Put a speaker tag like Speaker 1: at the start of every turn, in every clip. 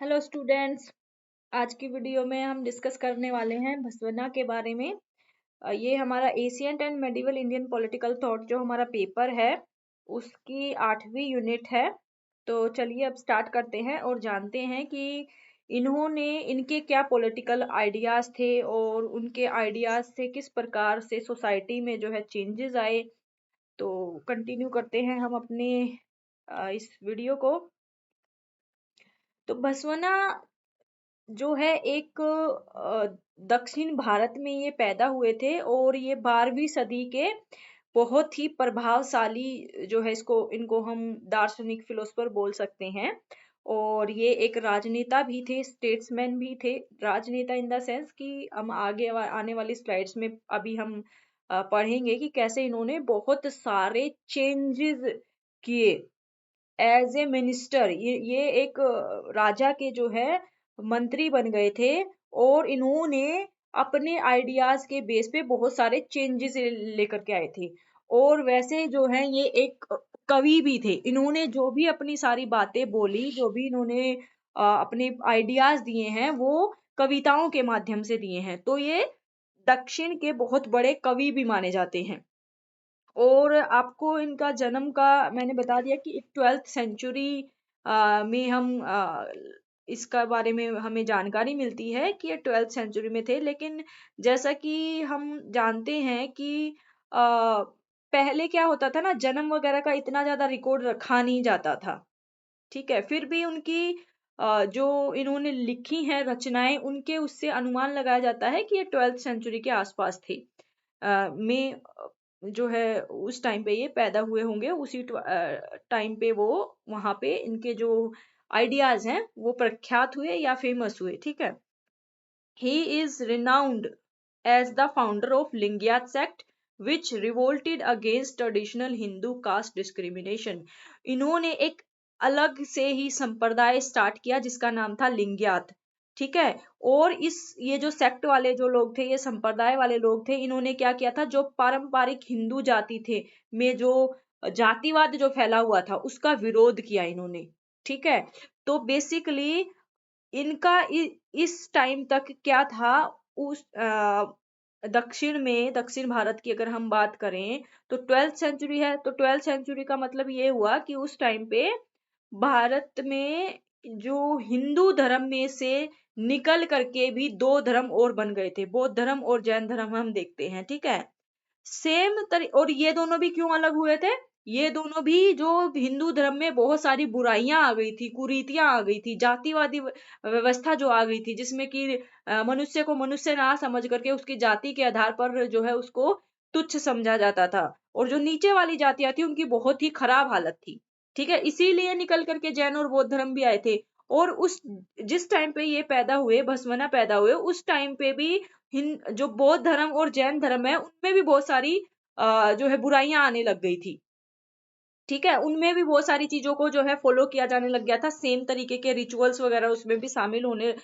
Speaker 1: Hello students. आज की video में हम डिस्कस करने वाले हैं बसवन्ना के बारे में। ये हमारा ancient and medieval Indian political thought जो हमारा पेपर है उसकी 8वीं यूनिट है। तो चलिए अब स्टार्ट करते हैं और जानते हैं कि इनके क्या पॉलिटिकल आइडियाज थे और उनके आइडियाज से किस प्रकार से सोसाइटी में जो है चेंजेस आए। तो कंटिन्यू करते हैं हम अपने इस वीडियो को। तो बसवन्ना जो है एक दक्षिण भारत में ये पैदा हुए थे और ये 12वीं सदी के बहुत ही प्रभावशाली जो है इसको इनको हम दार्शनिक फिलोसफर बोल सकते हैं। और ये एक राजनेता भी थे, स्टेट्समैन भी थे। राजनेता इन द सेंस कि हम आने वाली स्लाइड्स में अभी हम पढ़ेंगे कि कैसे इन्होंने बहुत सारे चेंजेस किए एज ए मिनिस्टर। ये एक राजा के जो है मंत्री बन गए थे और इन्होंने अपने आइडियाज के बेस पे बहुत सारे चेंजेस लेकर के आए थे। और वैसे जो है ये एक कवि भी थे। इन्होंने जो भी अपनी सारी बातें बोली, जो भी इन्होंने अपने आइडियाज दिए हैं वो कविताओं के माध्यम से दिए हैं। तो ये दक्षिण के बहुत बड़े कवि भी माने जाते हैं। और आपको इनका जन्म का मैंने बता दिया कि 12th सेंचुरी में हम इसका बारे में हमें जानकारी मिलती है कि ये 12th सेंचुरी में थे। लेकिन जैसा कि हम जानते हैं कि पहले क्या होता था ना, जन्म वगैरह का इतना ज्यादा रिकॉर्ड रखा नहीं जाता था। ठीक है, फिर भी उनकी जो इन्होंने लिखी हैं रचनाएं, उनके उससे अनुमान लगाया जाता है कि ये 12th सेंचुरी के आसपास थे। में जो है उस टाइम पे ये पैदा हुए होंगे। उसी टाइम पे वो वहां पे इनके जो आइडियाज हैं वो प्रख्यात हुए या फेमस हुए। ठीक है। He is renowned as the founder of Lingyat sect, which revolted against traditional Hindu caste discrimination. इन्होंने एक अलग से ही संप्रदाय स्टार्ट किया जिसका नाम था लिंग्यात। ठीक है। और ये जो सेक्ट वाले जो लोग थे, ये संप्रदाय वाले लोग थे, इन्होंने क्या किया था, जो पारंपरिक हिंदू जाति थे में जो जातिवाद जो फैला हुआ था उसका विरोध किया इन्होंने। ठीक है। तो बेसिकली इनका इस टाइम तक क्या था, उस दक्षिण भारत की अगर हम बात करें तो 12th सेंचुरी है। तो 12th सेंचुरी का मतलब ये हुआ कि उस टाइम पे भारत में जो हिंदू धर्म में से निकल करके भी दो धर्म और बन गए थे, बौद्ध धर्म और जैन धर्म हम देखते हैं। ठीक है। और ये दोनों भी क्यों अलग हुए थे? ये दोनों भी जो हिंदू धर्म में बहुत सारी बुराइयां आ गई थी, कुरीतियां आ गई थी, जातिवादी व्यवस्था जो आ गई थी, जिसमें कि मनुष्य को मनुष्य ना समझ करके उसकी जाति के आधार पर जो है उसको तुच्छ समझा जाता था। और जो नीचे वाली जातियां थी उनकी बहुत ही खराब हालत थी। ठीक है। इसीलिए निकल करके जैन और बौद्ध धर्म भी आए थे। और उस जिस टाइम पे ये पैदा हुए, भस्मना पैदा हुए, उस टाइम पे भी जो बौद्ध धर्म और जैन धर्म है उनमें भी बहुत सारी जो है बुराइयां आने लग गई थी। ठीक है। उनमें भी बहुत सारी चीजों को जो है फॉलो किया जाने लग गया था। सेम तरीके के रिचुअल्स वगैरह उसमें भी शामिल होने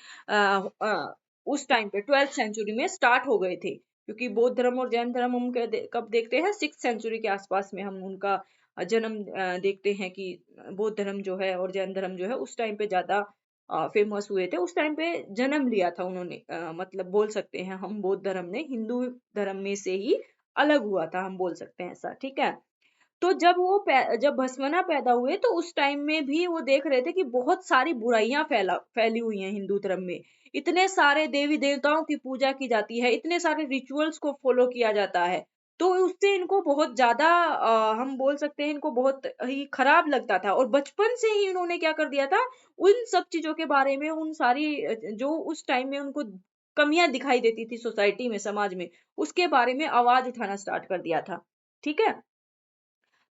Speaker 1: उस टाइम पे 12th सेंचुरी में स्टार्ट हो गए थे। क्योंकि बौद्ध धर्म और जैन धर्म हम कब देखते हैं, 6th सेंचुरी के आसपास में हम उनका जन्म देखते हैं कि बौद्ध धर्म जो है और जैन धर्म जो है उस टाइम पे ज्यादा फेमस हुए थे। उस टाइम पे जन्म लिया था उन्होंने। मतलब बोल सकते हैं हम बौद्ध धर्म ने हिंदू धर्म में से ही अलग हुआ था, हम बोल सकते हैं ऐसा। ठीक है। तो जब भस्मना पैदा हुए तो उस टाइम में भी वो देख रहे थे कि बहुत सारी बुराइयां फैली हुई हैं हिंदू धर्म में। इतने सारे देवी देवताओं की पूजा की जाती है, इतने सारे रिचुअल्स को फॉलो किया जाता है। तो उससे इनको बहुत ज्यादा हम बोल सकते हैं इनको बहुत ही खराब लगता था। और बचपन से ही इन्होंने क्या कर दिया था, उन सब चीजों के बारे में, उन सारी जो उस टाइम में उनको कमियां दिखाई देती थी सोसाइटी में, समाज में, उसके बारे में आवाज उठाना स्टार्ट कर दिया था। ठीक है।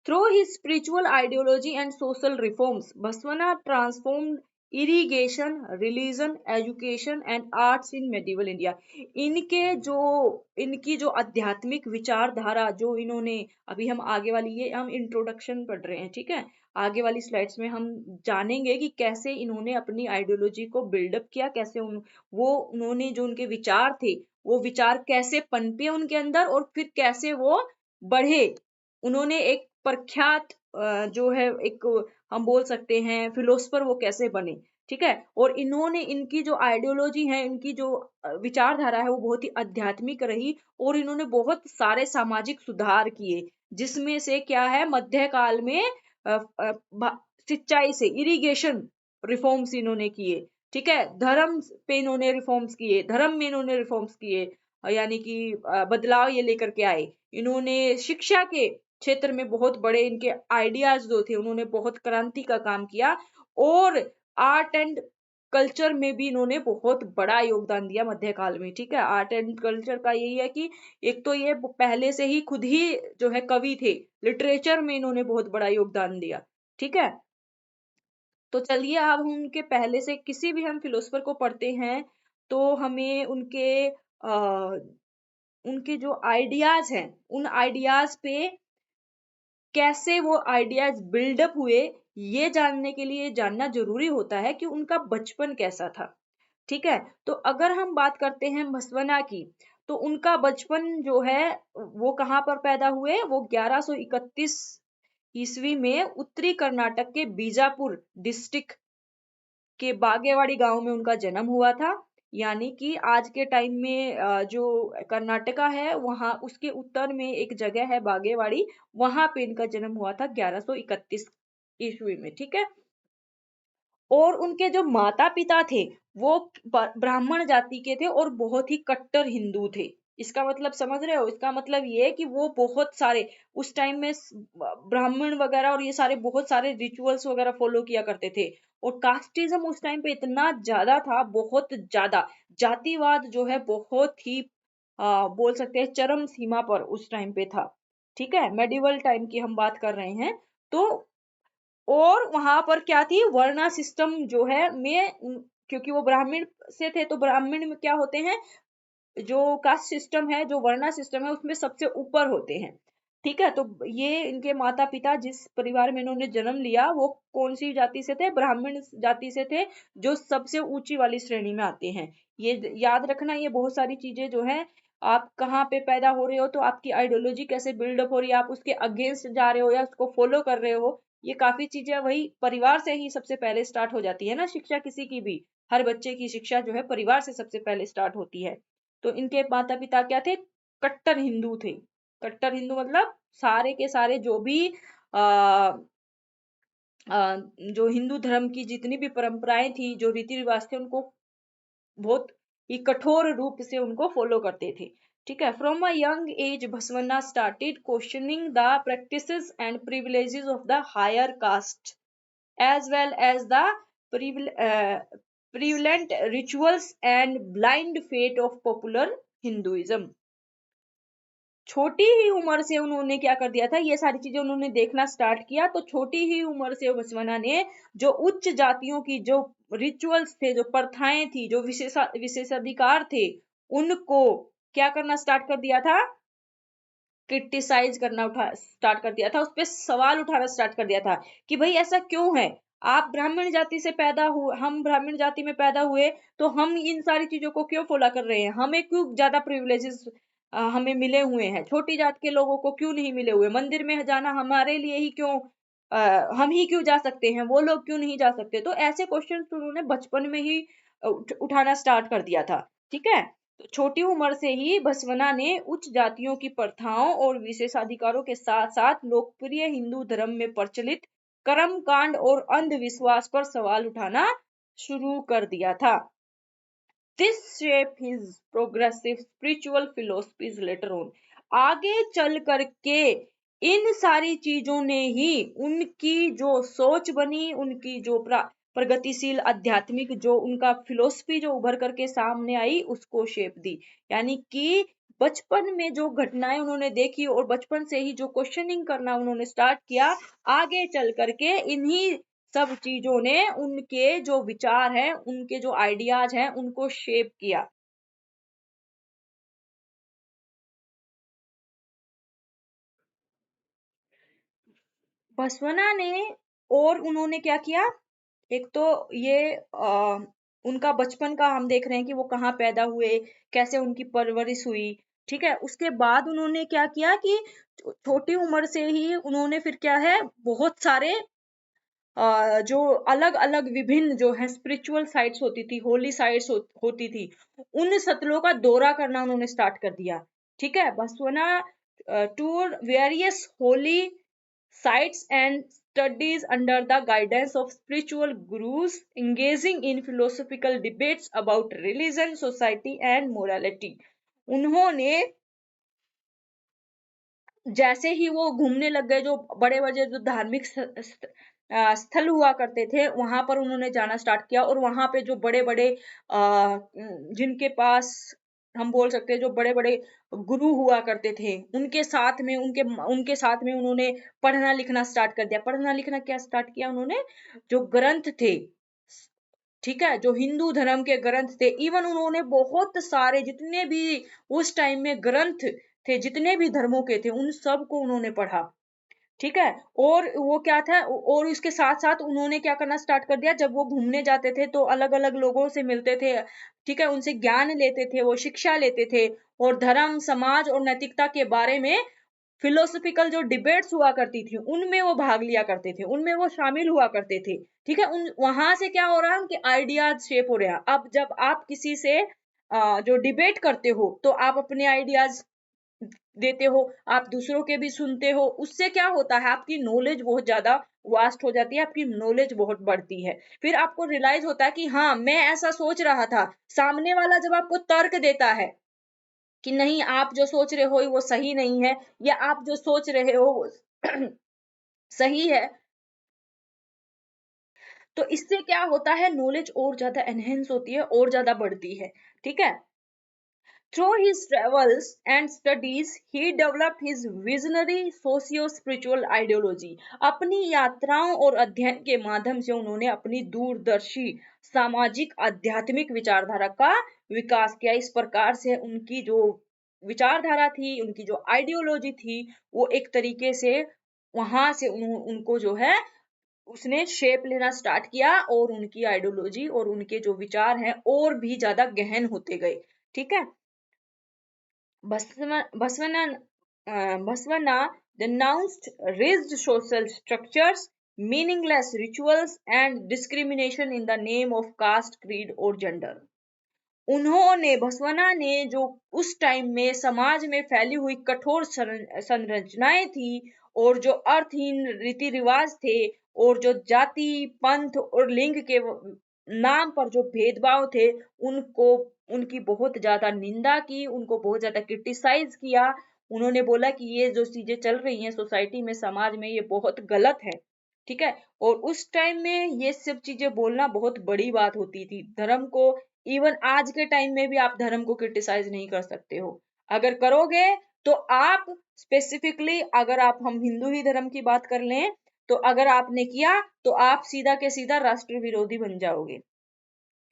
Speaker 1: Through his spiritual ideology and social reforms, Baswana transformed irrigation, religion, education and arts in medieval India. इनकी जो आध्यात्मिक विचारधारा जो इन्होंने, अभी हम आगे वाली, ये हम इंट्रोडक्शन पढ़ रहे हैं। ठीक है। आगे वाली स्लाइड्स में हम जानेंगे कि कैसे इन्होंने अपनी आइडियोलॉजी को बिल्डअप किया, कैसे उन्होंने जो उनके विचार थे वो विचार कैसे पनपे उनके अंदर और फिर कैसे वो बढ़े। उन्होंने एक प्रख्यात जो है एक हम बोल सकते हैं फिलोसफर वो कैसे बने, ठीक है। और इन्होंने इनकी जो आइडियोलॉजी है, इनकी जो विचारधारा है वो बहुत ही आध्यात्मिक रही और इन्होंने बहुत सारे सामाजिक सुधार किए, जिसमें से क्या है मध्यकाल में सिंचाई से इरिगेशन रिफॉर्म्स इन्होंने किए, ठीक है। धर्म पे इन्होंने रिफॉर्म्स किए, धर्म में इन्होंने रिफॉर्म्स किए, यानी कि बदलाव ये लेकर के आए। इन्होंने शिक्षा के क्षेत्र में बहुत बड़े इनके आइडियाज जो थे, उन्होंने बहुत क्रांति का काम किया। और आर्ट एंड कल्चर में भी इन्होंने बहुत बड़ा योगदान दिया मध्यकाल में, ठीक है। आर्ट एंड कल्चर का यही है कि एक तो ये पहले से ही खुद ही जो है कवि थे, लिटरेचर में इन्होंने बहुत बड़ा योगदान दिया, ठीक है। तो चलिए अब हम उनके पहले से किसी भी हम फिलोसफर को पढ़ते हैं तो हमें उनके जो आइडियाज हैं, उन आइडियाज पे कैसे वो आइडियाज बिल्डअप हुए, ये जानने के लिए जानना जरूरी होता है कि उनका बचपन कैसा था, ठीक है। तो अगर हम बात करते हैं बसवना की, तो उनका बचपन जो है वो कहाँ पर पैदा हुए, वो 1131 ईस्वी में उत्तरी कर्नाटक के बीजापुर डिस्ट्रिक्ट के बागेवाड़ी गांव में उनका जन्म हुआ था। यानी कि आज के टाइम में जो कर्नाटका है वहां उसके उत्तर में एक जगह है बागेवाड़ी, वहां पे इनका जन्म हुआ था 1131 ईस्वी में, ठीक है। और उनके जो माता पिता थे वो ब्राह्मण जाति के थे और बहुत ही कट्टर हिंदू थे। इसका मतलब समझ रहे हो, इसका मतलब ये है कि वो बहुत सारे उस टाइम में ब्राह्मण वगैरह और ये सारे बहुत सारे रिचुअल्स वगैरह फॉलो किया करते थे। और कास्टिज्म उस टाइम पे इतना ज्यादा था, बहुत ज्यादा जातिवाद जो है बहुत ही बोल सकते हैं चरम सीमा पर उस टाइम पे था, ठीक है। मेडिवल टाइम की हम बात कर रहे हैं। तो और वहां पर क्या थी, वर्णा सिस्टम जो है क्योंकि वो ब्राह्मण से थे तो ब्राह्मण में क्या होते हैं, जो कास्ट सिस्टम है, जो वर्णा सिस्टम है उसमें सबसे ऊपर होते हैं, ठीक है। तो ये इनके माता पिता जिस परिवार में इन्होंने जन्म लिया वो कौन सी जाति से थे, ब्राह्मण जाति से थे, जो सबसे ऊंची वाली श्रेणी में आते हैं। ये याद रखना, ये बहुत सारी चीजें जो है, आप कहाँ पे पैदा हो रहे हो तो आपकी आइडियोलॉजी कैसे बिल्डअप हो रही है, आप उसके अगेंस्ट जा रहे हो या उसको फॉलो कर रहे हो, ये काफी चीजें वही परिवार से ही सबसे पहले स्टार्ट हो जाती है ना। शिक्षा किसी की भी, हर बच्चे की शिक्षा जो है परिवार से सबसे पहले स्टार्ट होती है। तो इनके माता पिता क्या थे, कट्टर हिंदू थे। कट्टर हिंदू मतलब सारे के सारे जो भी आ, जो हिंदू धर्म की जितनी भी परंपराएं थी, जो रीति रिवाज थे, उनको बहुत ही कठोर रूप से उनको फॉलो करते थे, ठीक है। From a young age Basavanna started questioning the practices and privileges of the higher caste as well as the prevalent rituals and blind faith of popular Hinduism। छोटी ही उम्र से उन्होंने क्या कर दिया था, ये सारी चीजें उन्होंने देखना स्टार्ट किया। तो छोटी ही उम्र से बसवना ने जो उच्च जातियों की जो रिचुअल्स थे, जो प्रथाएं थी, जो विशेषाधिकार थे, उनको क्या करना स्टार्ट कर दिया था, क्रिटिसाइज करना स्टार्ट कर दिया था, उस पर सवाल उठाना स्टार्ट कर दिया था कि भाई ऐसा क्यों है, आप ब्राह्मण जाति से पैदा हुए, हम ब्राह्मण जाति में पैदा हुए, तो हम इन सारी चीजों को क्यों फॉलो कर रहे हैं, हमें क्यों ज्यादा प्रिविलेजेस हमें मिले हुए हैं, छोटी जात के लोगों को क्यों नहीं मिले हुए, मंदिर में जाना हमारे लिए ही क्यों, हम ही क्यों जा सकते हैं, वो लोग क्यों नहीं जा सकते। तो ऐसे क्वेश्चन उन्होंने बचपन में ही उठाना स्टार्ट कर दिया था, ठीक है। तो छोटी उम्र से ही बसवना ने उच्च जातियों की प्रथाओं और विशेषाधिकारों के साथ साथ लोकप्रिय हिंदू धर्म में प्रचलित कर्म कांड और अंधविश्वास पर सवाल उठाना शुरू कर दिया था। This shaped his progressive spiritual philosophies later on। आगे चल करके इन सारी चीजों ने ही उनकी जो सोच बनी, उनकी जो प्रगतिशील आध्यात्मिक जो उनका फिलोसफी जो उभर करके सामने आई, उसको शेप दी। यानी कि बचपन में जो घटनाएं उन्होंने देखी और बचपन से ही जो क्वेश्चनिंग करना उन्होंने स्टार्ट किया, आगे चल करके इन्हीं सब चीजों ने उनके जो विचार हैं, उनके जो आइडियाज हैं, उनको शेप किया। बसवना ने और उन्होंने क्या किया, एक तो ये उनका बचपन का हम देख रहे हैं कि वो कहाँ पैदा हुए, कैसे उनकी परवरिश हुई, ठीक है। उसके बाद उन्होंने क्या किया कि छोटी उम्र से ही उन्होंने फिर क्या है, बहुत सारे जो अलग अलग विभिन्न जो है स्पिरिचुअल साइट्स होती थी, होली साइट्स होती थी, उन स्थलों का दौरा करना उन्होंने स्टार्ट कर दिया। ठीक है, Basavanna tour various holy sites and studies under the guidance of spiritual gurus, engaging in philosophical debates about religion, society and morality. उन्होंने जैसे ही वो घूमने लग गए, जो बड़े बड़े जो धार्मिक स्थल हुआ करते थे वहां पर उन्होंने जाना स्टार्ट किया, और वहां पे जो बड़े बड़े जिनके पास हम बोल सकते हैं जो बड़े बड़े गुरु हुआ करते थे, उनके साथ में उन्होंने पढ़ना लिखना स्टार्ट कर दिया। पढ़ना लिखना क्या स्टार्ट किया उन्होंने? जो ग्रंथ थे, ठीक है, जो हिंदू धर्म के ग्रंथ थे, इवन उन्होंने बहुत सारे जितने भी उस टाइम में ग्रंथ थे, जितने भी धर्मों के थे, उन सब को उन्होंने पढ़ा। ठीक है, और वो क्या था, और इसके साथ साथ उन्होंने क्या करना स्टार्ट कर दिया, जब वो घूमने जाते थे तो अलग अलग लोगों से मिलते थे, ठीक है, उनसे ज्ञान लेते थे, वो शिक्षा लेते थे, और धर्म समाज और नैतिकता के बारे में फिलोसफिकल जो डिबेट्स हुआ करती थी उनमें वो भाग लिया करते थे, उनमें वो शामिल हुआ करते थे। ठीक है, उन वहां से क्या हो रहा है कि आइडियाज शेप हो रहा है। अब जब आप किसी से जो डिबेट करते हो तो आप अपने आइडियाज देते हो, आप दूसरों के भी सुनते हो, उससे क्या होता है, आपकी नॉलेज बहुत ज्यादा वास्ट हो जाती है, आपकी नॉलेज बहुत बढ़ती है। फिर आपको रियलाइज होता है कि हाँ, मैं ऐसा सोच रहा था। सामने वाला जब आपको तर्क देता है कि नहीं, आप जो सोच रहे हो वो सही नहीं है, या आप जो सोच रहे हो वो सही है, तो इससे क्या होता है, नॉलेज और ज्यादा एनहेंस होती है और ज्यादा बढ़ती है। ठीक है, through his travels and studies, he developed his visionary socio-spiritual ideology. अपनी यात्राओं और अध्ययन के माध्यम से उन्होंने अपनी दूरदर्शी सामाजिक आध्यात्मिक विचारधारा का विकास किया। इस प्रकार से उनकी जो विचारधारा थी, उनकी जो आइडियोलॉजी थी, वो एक तरीके से वहां से उनको जो है उसने शेप लेना स्टार्ट किया, और उनकी आइडियोलॉजी और उनके जो विचार हैं और भी ज्यादा गहन होते गए। ठीक है, Baswana denounced rigid social structures, meaningless rituals, and discrimination in the name of caste, creed और gender. उन्होंने बसवना ने जो उस टाइम में समाज में फैली हुई कठोर संरचनाएं थी, और जो अर्थहीन रीति रिवाज थे, और जो जाति पंथ और लिंग के नाम पर जो भेदभाव थे, उनको उनकी बहुत ज्यादा निंदा की, उनको बहुत ज्यादा क्रिटिसाइज किया। उन्होंने बोला कि ये जो चीजें चल रही हैं सोसाइटी में, समाज में, ये बहुत गलत है। ठीक है, और उस टाइम में ये सब चीजें बोलना बहुत बड़ी बात होती थी। धर्म को, इवन आज के टाइम में भी आप धर्म को क्रिटिसाइज नहीं कर सकते हो। अगर करोगे तो आप स्पेसिफिकली, अगर आप हम हिंदू ही धर्म की बात कर लें, तो अगर आपने किया तो आप सीधा के सीधा राष्ट्र विरोधी बन जाओगे।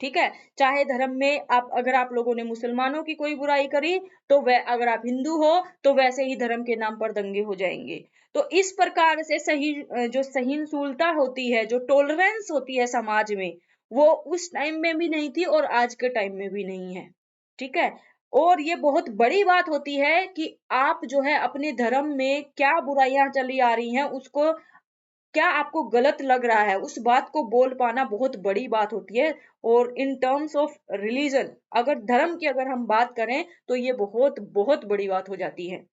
Speaker 1: ठीक है, चाहे धर्म में आप, अगर आप लोगों ने मुसलमानों की कोई बुराई करी, तो वह, अगर आप हिंदू हो तो वैसे ही धर्म के नाम पर दंगे हो जाएंगे। तो इस प्रकार से सही जो सहिष्णुता होती है, जो टॉलरेंस होती है समाज में, वो उस टाइम में भी नहीं थी और आज के टाइम में भी नहीं है। ठीक है, और ये बहुत बड़ी बात होती है कि आप जो है अपने धर्म में क्या बुराइयां चली आ रही हैं, उसको क्या आपको गलत लग रहा है, उस बात को बोल पाना बहुत बड़ी बात होती है। और इन टर्म्स ऑफ रिलीजन, अगर धर्म की अगर हम बात करें, तो ये बहुत बहुत बड़ी बात हो जाती है।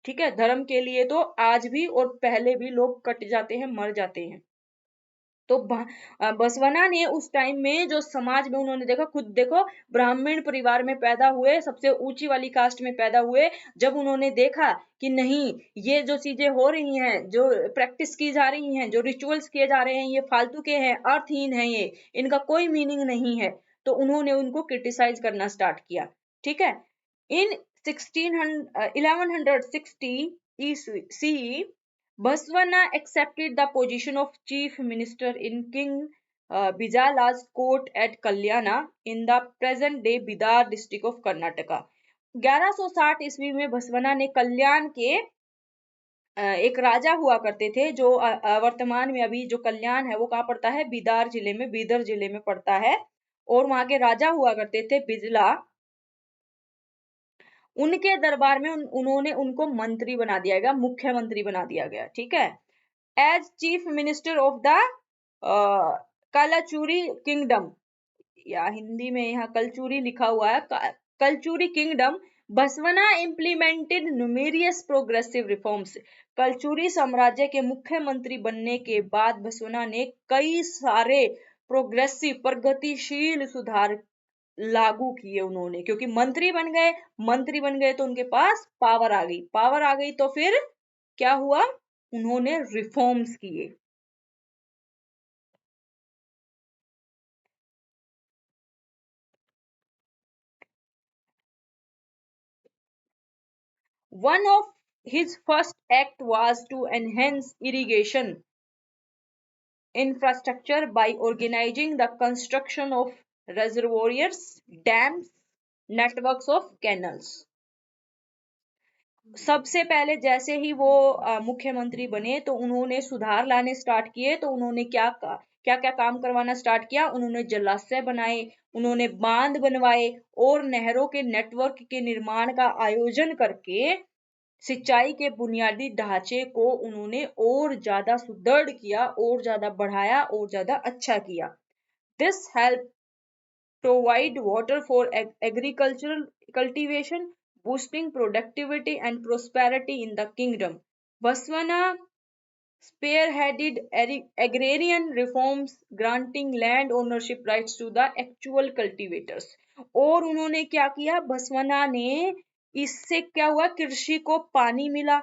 Speaker 1: ठीक है, धर्म के लिए तो आज भी और पहले भी लोग कट जाते हैं, मर जाते हैं। तो बसवना ने उस टाइम में जो समाज में, उन्होंने देखा, खुद देखो, ब्राह्मण परिवार में पैदा हुए, सबसे ऊंची वाली कास्ट में पैदा हुए, जब उन्होंने देखा कि नहीं, ये जो चीजें हो रही हैं, जो प्रैक्टिस की जा रही हैं, जो रिचुअल्स किए जा रहे हैं, ये फालतू के हैं, अर्थहीन हैं, ये इनका कोई मीनिंग नहीं है, तो उन्होंने उनको क्रिटिसाइज करना स्टार्ट किया। ठीक है, इन 1160 CE, Baswana accepted the position of chief minister in King Bijala's court at Kalyana in the present day Bidar district of Karnataka. 1160 ईस्वी में बसवना ने कल्याण के एक राजा हुआ करते थे, जो वर्तमान में अभी जो कल्याण है वो कहाँ पड़ता है, बीदर जिले में पड़ता है। और वहां के राजा हुआ करते थे बिजला। उनके दरबार में उन्होंने उनको मंत्री बना दिया गया, मुख्यमंत्री बना दिया गया। ठीक है, as chief minister of the Kalachuri kingdom, या हिंदी में यहाँ कलचूरी लिखा हुआ है, Kalachuri kingdom, Basavanna implemented numerous progressive reforms. Kalachuri साम्राज्य के मुख्यमंत्री बनने के बाद बसवना ने कई सारे प्रोग्रेसिव प्रगतिशील सुधार लागू किए उन्होंने, क्योंकि मंत्री बन गए तो उनके पास पावर आ गई, पावर आ गई तो फिर क्या हुआ, उन्होंने रिफॉर्म्स किए। One of his first act was to enhance irrigation infrastructure by organizing the construction of reservoirs, dams, networks of canals. सबसे पहले जैसे ही वो मुख्यमंत्री बने तो उन्होंने सुधार लाने स्टार्ट किए। तो उन्होंने क्या क्या काम करवाना स्टार्ट किया, उन्होंने जलाशय बनाए, उन्होंने बांध बनवाए और नहरों के नेटवर्क के निर्माण का आयोजन करके सिंचाई के बुनियादी ढांचे को उन्होंने और ज्यादा सुदृढ़ किया, और ज्यादा बढ़ाया, और ज्यादा अच्छा किया। This help provide water for agricultural cultivation, boosting productivity and prosperity in the kingdom. Vaswana spearheaded agrarian reforms, granting land ownership rights to the actual cultivators. और उन्होंने क्या किया, बसवना ने, इससे क्या हुआ, कृषि को पानी मिला।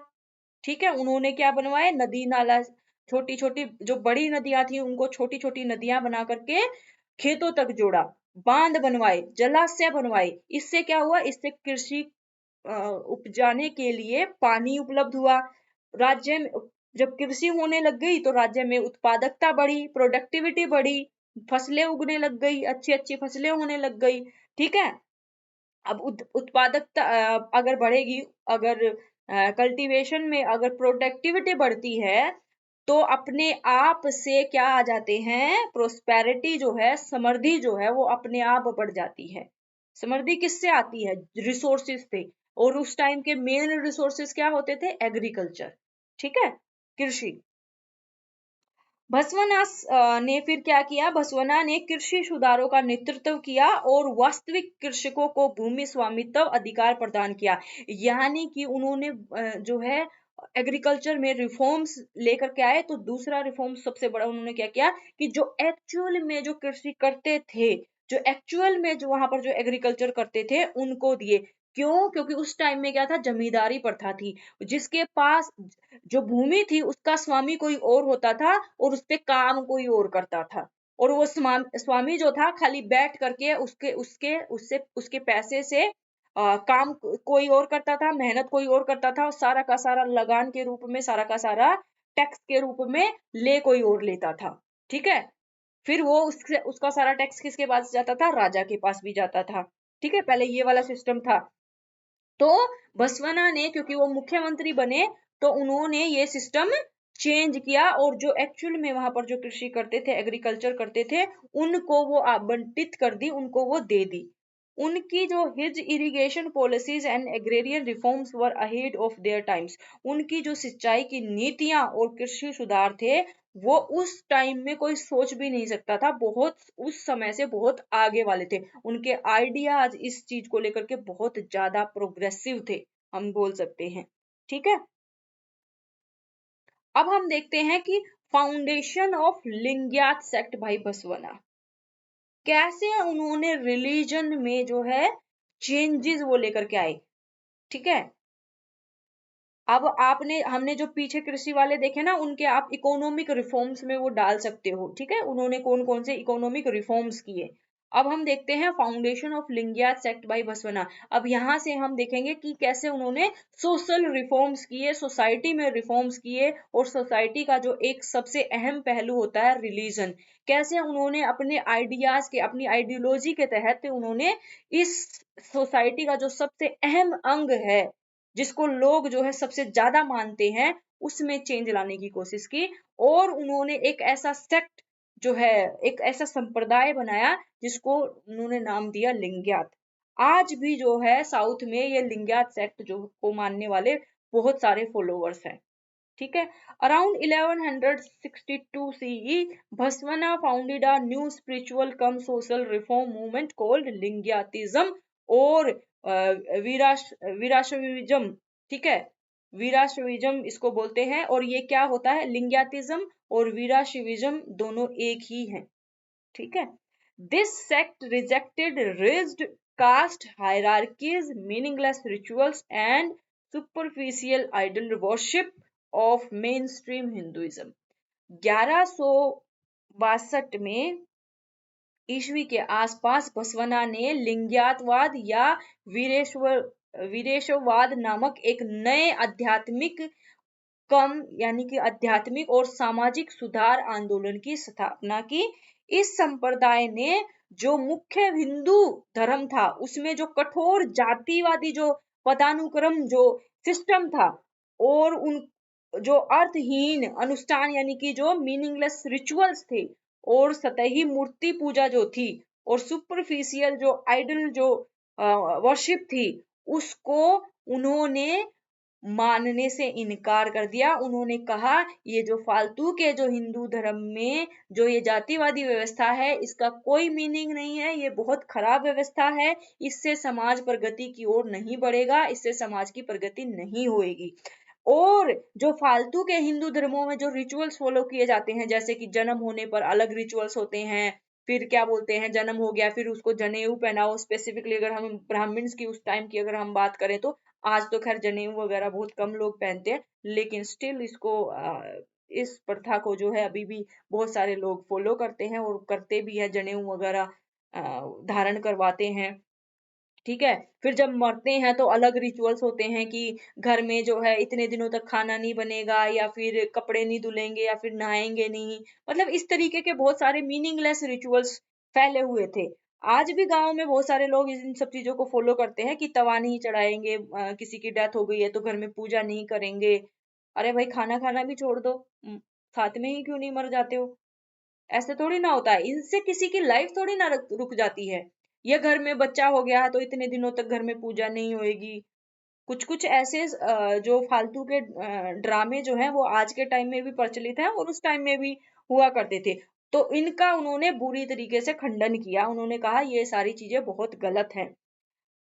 Speaker 1: ठीक है, उन्होंने क्या बनवाए, नदी नाला, छोटी छोटी जो बड़ी नदियां थी उनको छोटी छोटी नदियां बना करके खेतों तक जोड़ा, बांध बनवाए, जलाशय बनवाए। इससे क्या हुआ, इससे कृषि उपजाने के लिए पानी उपलब्ध हुआ। राज्य में जब कृषि होने लग गई तो राज्य में उत्पादकता बढ़ी, प्रोडक्टिविटी बढ़ी, फसलें उगने लग गई, अच्छी अच्छी फसलें होने लग गई। ठीक है, अब उत्पादकता अगर बढ़ेगी, अगर कल्टीवेशन में अगर प्रोडक्टिविटी बढ़ती है तो अपने आप से क्या आ जाते हैं, प्रोस्पेरिटी जो है, समृद्धि जो है, वो अपने आप बढ़ जाती है। समृद्धि किससे आती है, रिसोर्सेज से। और उस टाइम के मेन रिसोर्सेज क्या होते थे, एग्रीकल्चर। ठीक है, कृषि। बसवना ने फिर क्या किया, बसवना ने कृषि सुधारों का नेतृत्व किया और वास्तविक कृषकों को भूमि स्वामित्व अधिकार प्रदान किया। यानी कि उन्होंने जो है एग्रीकल्चर में रिफॉर्म्स लेकर के आए। तो दूसरा रिफॉर्म सबसे बड़ा उन्होंने क्या किया कि जो एक्चुअल में जो कृषि करते थे, जो एक्चुअल में जो वहां पर जो एग्रीकल्चर करते थे उनको दिए। क्यों, क्योंकि उस टाइम में क्या था, जमींदारी प्रथा थी। जिसके पास जो भूमि थी उसका स्वामी कोई और होता था और उस पे काम कोई और करता था। और वो स्वामी जो था खाली बैठ करके उसके उसके उससे उसके पैसे से काम कोई और करता था, मेहनत कोई और करता था, और सारा का सारा लगान के रूप में, सारा का सारा टैक्स के रूप में ले कोई और लेता था। ठीक है, फिर वो उसका सारा टैक्स किसके पास जाता था, राजा के पास भी जाता था। ठीक है, पहले ये वाला सिस्टम था। तो बसवना ने, क्योंकि वो मुख्यमंत्री बने, तो उन्होंने ये सिस्टम चेंज किया और जो एक्चुअल में वहां पर जो कृषि करते थे, एग्रीकल्चर करते थे, उनको वो आवंटित कर दी, उनको वो दे दी। उनकी जो his irrigation policies and agrarian reforms were ahead of their times. उनकी जो सिंचाई की नीतियां और कृषि सुधार थे वो उस टाइम में कोई सोच भी नहीं सकता था, बहुत उस समय से बहुत आगे वाले थे। उनके आइडियाज इस चीज को लेकर के बहुत ज्यादा प्रोग्रेसिव थे, हम बोल सकते हैं। ठीक है, अब हम देखते हैं कि फाउंडेशन ऑफ लिंग्यात सेक्ट भाई बसवना, कैसे उन्होंने रिलीजन में जो है चेंजेस वो लेकर के आए। ठीक है, अब हमने जो पीछे कृषि वाले देखे ना, उनके आप इकोनॉमिक रिफॉर्म्स में वो डाल सकते हो। ठीक है, उन्होंने कौन कौन से इकोनॉमिक रिफॉर्म्स किए। अब हम देखते हैं फाउंडेशन ऑफ लिंगियात सेक्ट बाय बसवना। अब यहाँ से हम देखेंगे कि कैसे उन्होंने सोशल रिफॉर्म्स किए, सोसाइटी में रिफॉर्म्स किए, और सोसाइटी का जो एक सबसे अहम पहलू होता है रिलीजन, कैसे उन्होंने अपने आइडियाज के, अपनी आइडियोलॉजी के तहत उन्होंने इस सोसाइटी का जो सबसे अहम अंग है, जिसको लोग जो है सबसे ज्यादा मानते हैं, उसमें चेंज लाने की कोशिश की। और उन्होंने एक ऐसा सेक्ट जो है, एक ऐसा संप्रदाय बनाया जिसको उन्होंने नाम दिया लिंग्यात। आज भी जो है साउथ में ये लिंग्यात सेक्ट जो को मानने वाले बहुत सारे फॉलोवर्स हैं। ठीक है। Around 1162 CE Basavanna founded a new spiritual cum social reform movement called Lingayatism और वीराशविज्म। ठीक है, वीराशविज्म इसको बोलते हैं। और ये क्या होता है, लिंग्यातिज्म और वीराशविज्म दोनों एक ही हैं। ठीक है। This sect rejected rigid caste hierarchies, meaningless rituals, and superficial idol worship of mainstream Hinduism. 1162 में ईस्वी के आसपास बसवना ने लिंग्यातवाद या वीरेशववाद नामक एक नए आध्यात्मिक यानी कि आध्यात्मिक और सामाजिक सुधार आंदोलन की स्थापना की। इस संप्रदाय ने जो मुख्य हिंदू धर्म था उसमें जो कठोर जातिवादी जो पदानुक्रम जो सिस्टम था और उन जो अर्थहीन अनुष्ठान यानी कि जो मीनिंगलेस रिचुअल्स थे और सतही मूर्ति पूजा जो थी और सुपरफिशियल जो आइडल जो वर्शिप थी उसको उन्होंने मानने से इनकार कर दिया। उन्होंने कहा ये जो फालतू के जो हिंदू धर्म में जो ये जातिवादी व्यवस्था है इसका कोई मीनिंग नहीं है, ये बहुत खराब व्यवस्था है, इससे समाज प्रगति की ओर नहीं बढ़ेगा, इससे समाज की प्रगति नहीं होएगी। और जो फालतू के हिंदू धर्मों में जो रिचुअल्स फॉलो किए जाते हैं जैसे कि जन्म होने पर अलग रिचुअल्स होते हैं, फिर क्या बोलते हैं जन्म हो गया फिर उसको जनेऊ पहनाओ। स्पेसिफिकली अगर हम ब्राह्मण्स की उस टाइम की अगर हम बात करें तो आज तो खैर जनेऊ वगैरह बहुत कम लोग पहनते हैं, लेकिन स्टिल इसको इस प्रथा को जो है अभी भी बहुत सारे लोग फॉलो करते हैं और करते भी है, जनेऊ वगैरह धारण करवाते हैं। ठीक है। फिर जब मरते हैं तो अलग रिचुअल्स होते हैं कि घर में जो है इतने दिनों तक खाना नहीं बनेगा या फिर कपड़े नहीं धुलेंगे या फिर नहाएंगे नहीं। मतलब इस तरीके के बहुत सारे मीनिंगलेस रिचुअल्स फैले हुए थे। आज भी गांव में बहुत सारे लोग इन सब चीजों को फॉलो करते हैं कि तवा नहीं चढ़ाएंगे, किसी की डेथ हो गई है तो घर में पूजा नहीं करेंगे। अरे भाई खाना खाना भी छोड़ दो, साथ में ही क्यों नहीं मर जाते हो। ऐसे थोड़ी ना होता है, इनसे किसी की लाइफ थोड़ी ना रुक जाती है। ये घर में बच्चा हो गया है तो इतने दिनों तक घर में पूजा नहीं होएगी। कुछ कुछ ऐसे जो फालतू के ड्रामे जो हैं वो आज के टाइम में भी प्रचलित हैं और उस टाइम में भी हुआ करते थे। तो इनका उन्होंने बुरी तरीके से खंडन किया, उन्होंने कहा ये सारी चीजें बहुत गलत हैं।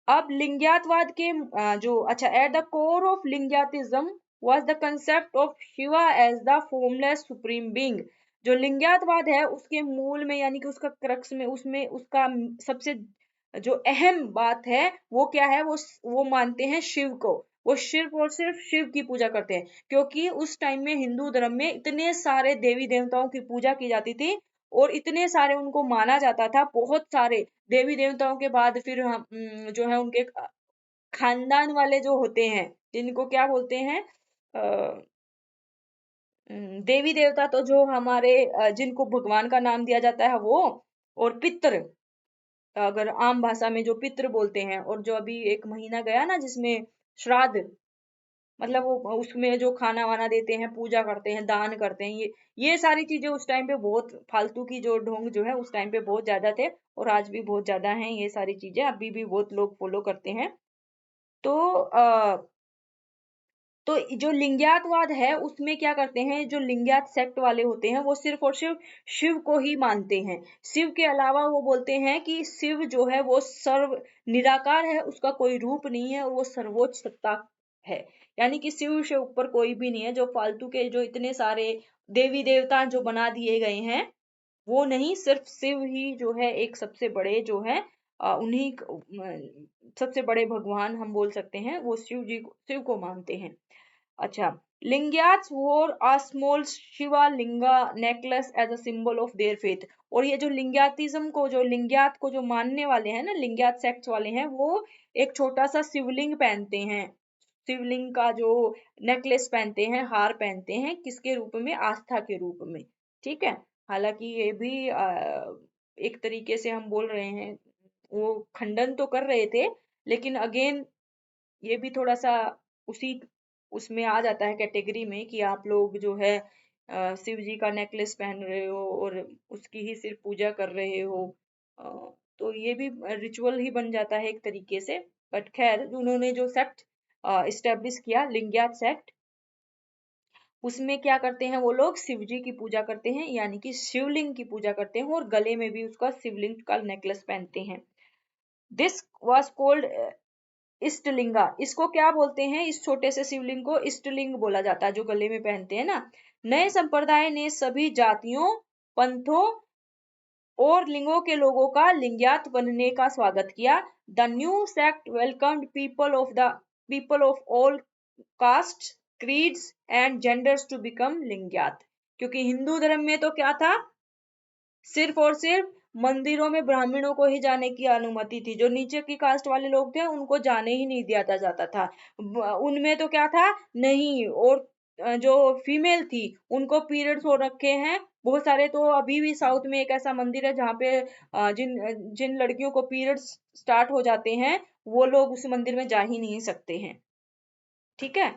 Speaker 1: अब लिंग्यातवाद के जो अच्छा at the core of Lingayatism was the concept of Shiva as the formless supreme being. जो लिंग्यातवाद है उसके मूल में यानी कि उसका क्रक्स में उसमें उसका सबसे जो अहम बात है वो क्या है, वो मानते हैं शिव को। वो सिर्फ और सिर्फ शिव की पूजा करते हैं क्योंकि उस टाइम में हिंदू धर्म में इतने सारे देवी देवताओं की पूजा की जाती थी और इतने सारे उनको माना जाता था। बहुत सारे देवी देवताओं के बाद फिर हम जो है उनके खानदान वाले जो होते हैं जिनको क्या बोलते हैं, देवी देवता तो जो हमारे जिनको भगवान का नाम दिया जाता है वो, और पितृ अगर आम भाषा में जो पितृ बोलते हैं, और जो अभी एक महीना गया ना जिसमें श्राद्ध, मतलब वो उसमें जो खाना वाना देते हैं पूजा करते हैं दान करते हैं, ये सारी चीजें उस टाइम पे बहुत फालतू की जो ढोंग जो है उस टाइम पे बहुत ज्यादा थे और आज भी बहुत ज्यादा हैं। ये सारी चीजें अभी भी बहुत लोग फॉलो करते हैं। तो तो जो लिंग्यातवाद है उसमें क्या करते हैं, जो लिंग्यात सेक्ट वाले होते हैं वो सिर्फ और सिर्फ शिव को ही मानते हैं। शिव के अलावा वो बोलते हैं कि शिव जो है वो सर्व निराकार है, उसका कोई रूप नहीं है और वो सर्वोच्च सत्ता है। यानी कि शिव से ऊपर कोई भी नहीं है। जो फालतू के जो इतने सारे देवी देवता जो बना दिए गए हैं वो नहीं, सिर्फ शिव ही जो है एक सबसे बड़े जो है उन्हीं सबसे बड़े भगवान हम बोल सकते हैं, वो शिव को मानते हैं। अच्छा, Lingayats wore a small Shiva linga necklace as a symbol of their faith. और ये जो लिंग्यातिज्म को जो लिंग्यात को जो मानने वाले हैं ना, लिंग्यात सेक्ट्स वाले हैं, वो एक छोटा सा शिवलिंग पहनते हैं। शिवलिंग का जो नेकलेस पहनते हैं, हार पहनते हैं, किसके रूप में, आस्था के रूप में। ठीक है। हालांकि ये भी एक तरीके से हम बोल रहे हैं, वो खंडन तो कर रहे थे लेकिन अगेन ये भी थोड़ा सा उसी उसमें आ जाता है कैटेगरी में कि आप लोग जो है शिव जी का नेकलेस पहन रहे हो और उसकी ही सिर्फ पूजा कर रहे हो। अ, तो ये भी रिचुअल ही बन जाता है एक तरीके से। बट खैर उन्होंने जो सेक्ट इस्टेब्लिश किया लिंग्यात सेक्ट, उसमें क्या करते हैं वो लोग, शिव जी की पूजा करते हैं, यानी कि शिवलिंग की पूजा करते हैं, और गले में भी उसका शिवलिंग का नेकलेस पहनते हैं। This was called Ishtalinga. इसको क्या बोलते हैं, इस छोटे से शिवलिंग को इष्टलिंग बोला जाता है, जो गले में पहनते हैं ना। नए संप्रदाय ने सभी जातियों, पंथों और लिंगों के लोगों का लिंगायत बनने का स्वागत किया। The new sect welcomed people of all caste, creeds and genders to become Lingayat. क्योंकि हिंदू धर्म में तो क्या था, सिर्फ और सिर्फ मंदिरों में ब्राह्मणों को ही जाने की अनुमति थी, जो नीचे की कास्ट वाले लोग थे उनको जाने ही नहीं दिया जाता था। उनमें तो क्या था, नहीं, और जो फीमेल थी उनको पीरियड्स हो रखे हैं बहुत सारे। तो अभी भी साउथ में एक ऐसा मंदिर है जहाँ पे जिन जिन लड़कियों को पीरियड्स स्टार्ट हो जाते हैं वो लोग उस मंदिर में जा ही नहीं सकते हैं। ठीक है।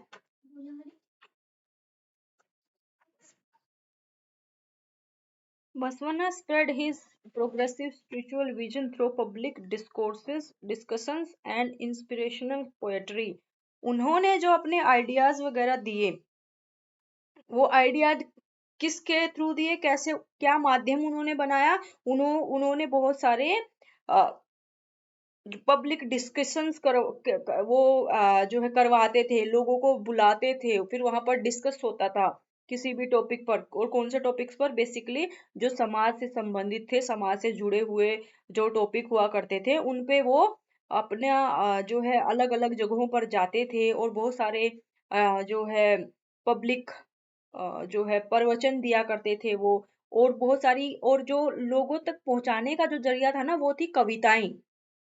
Speaker 1: Baswana spread his progressive spiritual vision through public discourses, discussions and inspirational poetry. उन्होंने जो अपने आइडियाज वगैरह दिए, वो आइडियाज किसके थ्रू दिए, कैसे, क्या माध्यम उन्होंने बनाया, उन्होंने बहुत सारे पब्लिक डिस्कशंस वो जो है करवाते थे, लोगों को बुलाते थे, फिर वहां पर डिस्कस होता था किसी भी टॉपिक पर। और कौन से टॉपिक्स पर, बेसिकली जो समाज से संबंधित थे, समाज से जुड़े हुए जो टॉपिक हुआ करते थे उन पे वो अपना जो है अलग अलग जगहों पर जाते थे, और बहुत सारे जो है पब्लिक जो है प्रवचन दिया करते थे वो। और बहुत सारी, और जो लोगों तक पहुंचाने का जो जरिया था ना वो थी कविताएं।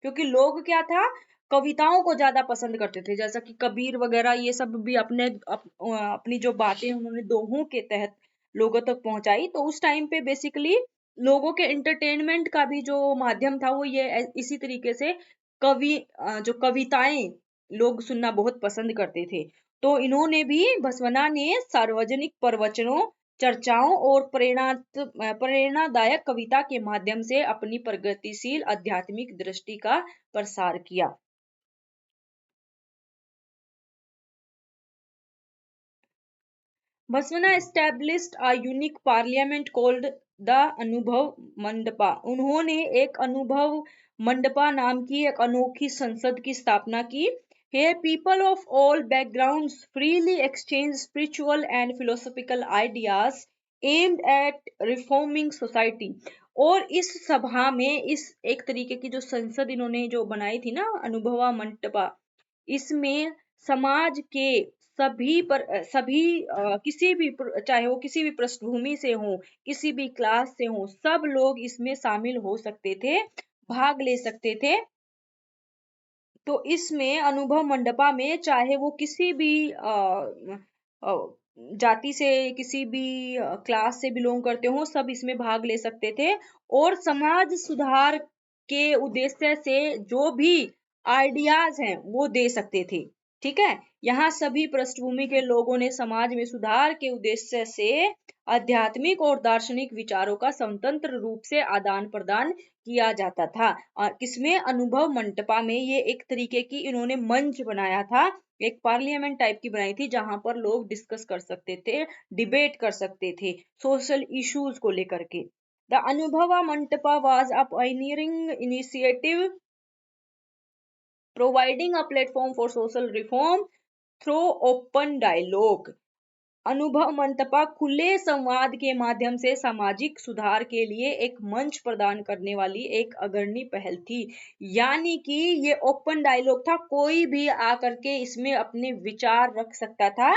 Speaker 1: क्योंकि लोग क्या था, कविताओं को ज्यादा पसंद करते थे, जैसा कि कबीर वगैरह, ये सब भी अपनी जो बातें उन्होंने दोहों के तहत लोगों तक पहुंचाई। तो उस टाइम पे बेसिकली लोगों के एंटरटेनमेंट का भी जो माध्यम था वो ये इसी तरीके से जो कविताएं लोग सुनना बहुत पसंद करते थे। तो इन्होंने भी, बसवना ने सार्वजनिक प्रवचनों, चर्चाओं और प्रेरणादायक कविता के माध्यम से अपनी प्रगतिशील आध्यात्मिक दृष्टि का प्रसार किया। बसवना established a unique parliament called the अनुभव मंडपा। उन्होंने एक अनुभव मंडपा नाम की एक अनोखी संसद की स्थापना की। Here people of all backgrounds freely exchange spiritual and philosophical ideas aimed at reforming society। और इस सभा में, इस एक तरीके की जो संसद इन्होंने जो बनाई थी ना, अनुभवा मंटपा, इसमें समाज के सभी किसी भी चाहे वो किसी भी पृष्ठभूमि से हो, किसी भी क्लास से हो, सब लोग इसमें शामिल हो सकते थे, भाग ले सकते थे। तो इसमें अनुभव मंडपा में चाहे वो किसी भी जाति से, किसी भी क्लास से बिलोंग करते हो, सब इसमें भाग ले सकते थे। और समाज सुधार के उद्देश्य से जो भी आइडियाज हैं वो दे सकते थे। ठीक है। यहाँ सभी पृष्ठभूमि के लोगों ने समाज में सुधार के उद्देश्य से आध्यात्मिक और दार्शनिक विचारों का स्वतंत्र रूप से आदान प्रदान किया जाता था। और किसमें, अनुभव मंटपा में, ये एक तरीके की इन्होंने मंच बनाया था, एक पार्लियामेंट टाइप की बनाई थी जहां पर लोग डिस्कस कर सकते थे, डिबेट कर सकते थे सोशल इश्यूज को लेकर के। The Anubhava Mantapa was a pioneering initiative providing a platform for social reform through open dialogue. Anubhava Mantapa खुले संवाद के माध्यम से सामाजिक सुधार के लिए एक मंच प्रदान करने वाली एक अग्रणी पहल थी। यानी कि ये ओपन डायलॉग था, कोई भी आकर के इसमें अपने विचार रख सकता था,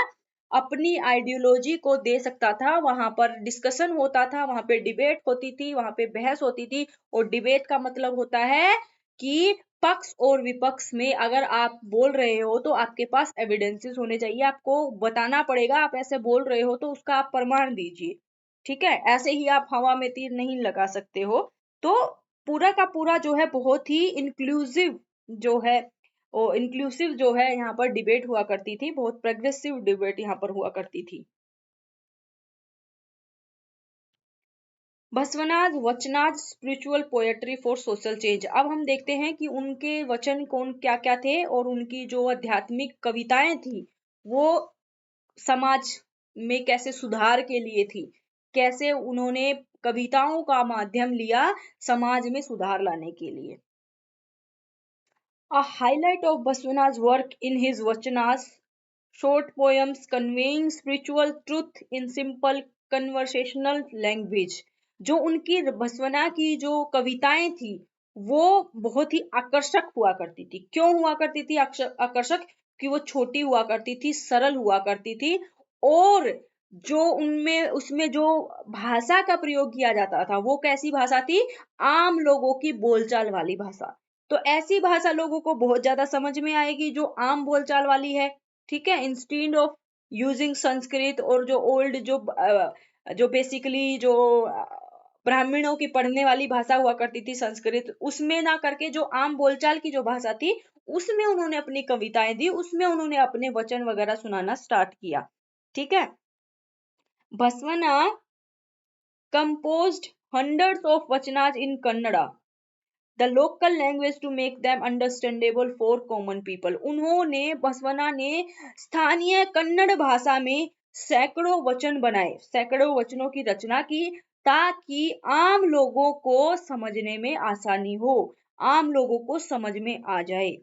Speaker 1: अपनी आइडियोलॉजी को दे सकता था, वहां पर डिस्कशन होता था, वहां पे डिबेट होती थी, वहां पे बहस होती थी। और डिबेट का मतलब होता है कि पक्ष और विपक्ष में अगर आप बोल रहे हो तो आपके पास एविडेंसेस होने चाहिए, आपको बताना पड़ेगा आप ऐसे बोल रहे हो तो उसका आप प्रमाण दीजिए। ठीक है, ऐसे ही आप हवा में तीर नहीं लगा सकते हो। तो पूरा का पूरा जो है बहुत ही इंक्लूसिव जो है, वो इंक्लूसिव जो है यहाँ पर डिबेट हुआ करती थी, बहुत प्रोग्रेसिव डिबेट यहाँ पर हुआ करती थी। Basavanna's vachanas spiritual poetry for social change. अब हम देखते हैं कि उनके वचन कौन क्या क्या थे, और उनकी जो आध्यात्मिक कविताएं थी वो समाज में कैसे सुधार के लिए थी, कैसे उन्होंने कविताओं का माध्यम लिया समाज में सुधार लाने के लिए। A highlight of Baswana's work in his Vachanas, short poems conveying spiritual truth in simple conversational language। जो उनकी बसवना की जो कविताएं थी वो बहुत ही आकर्षक हुआ करती थी। क्यों हुआ करती थी आकर्षक? कि वो छोटी हुआ करती थी, सरल हुआ करती थी, और जो उनमें उसमें जो भाषा का प्रयोग किया जाता था वो कैसी भाषा थी? आम लोगों की बोलचाल वाली भाषा। तो ऐसी भाषा लोगों को बहुत ज्यादा समझ में आएगी जो आम बोलचाल वाली है। ठीक है, इंस्टीड ऑफ यूजिंग संस्कृत और जो ओल्ड जो बेसिकली जो ब्राह्मणों की पढ़ने वाली भाषा हुआ करती थी संस्कृत, उसमें ना करके जो आम बोलचाल की जो भाषा थी उसमें उन्होंने अपनी कविताएं दी, उसमें उन्होंने अपने वचन वगैरह सुनाना स्टार्ट किया। ठीक है, बसवना composed hundreds of vachanas in Kannada, the local language, to make them understandable for common people। उन्होंने बसवना ने स्थानीय कन्नड़ भाषा में सैकड़ों वचन बनाए, सैकड़ों वचनों की रचना की ताकि आम लोगों को समझने में आसानी हो, आम लोगों को समझ में आ जाए।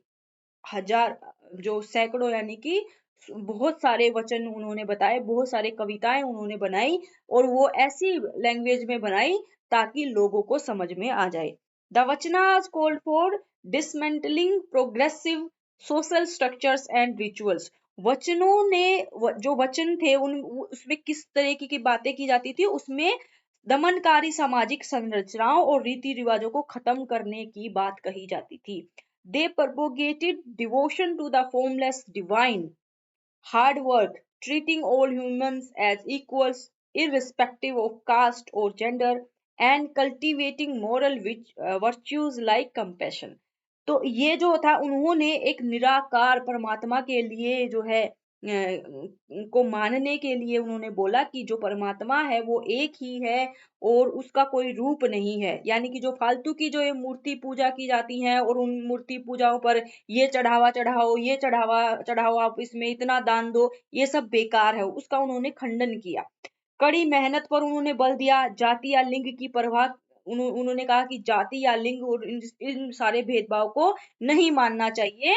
Speaker 1: हजार जो सैकड़ों यानी कि बहुत सारे वचन उन्होंने बताए, बहुत सारे कविताएं उन्होंने बनाई और वो ऐसी लैंग्वेज में बनाई ताकि लोगों को समझ में आ जाए। The vachanas called for dismantling progressive social structures and rituals. वचनों ने जो वचन थे उन उसमें किस तरीके की बातें की जाती थी? उसमें दमनकारी सामाजिक संरचनाओं और रीति रिवाजों को खत्म करने की बात कही जाती थी। They propagated devotion to the formless divine, hard work, treating all humans as equals, irrespective of caste or gender, and cultivating moral virtues like compassion। तो ये जो था उन्होंने एक निराकार परमात्मा के लिए जो है को मानने के लिए उन्होंने बोला कि जो परमात्मा है वो एक ही है और उसका कोई रूप नहीं है। यानी कि जो फालतू की जो ये मूर्ति पूजा की जाती है और उन मूर्ति पूजाओं पर ये चढ़ावा चढ़ाओ, ये चढ़ावा चढ़ाओ, आप इसमें इतना दान दो, ये सब बेकार है, उसका उन्होंने खंडन किया। कड़ी मेहनत पर उन्होंने बल दिया, जाति या लिंग की परवाह उन्होंने कहा कि जाति या लिंग और इन सारे भेदभाव को नहीं मानना चाहिए।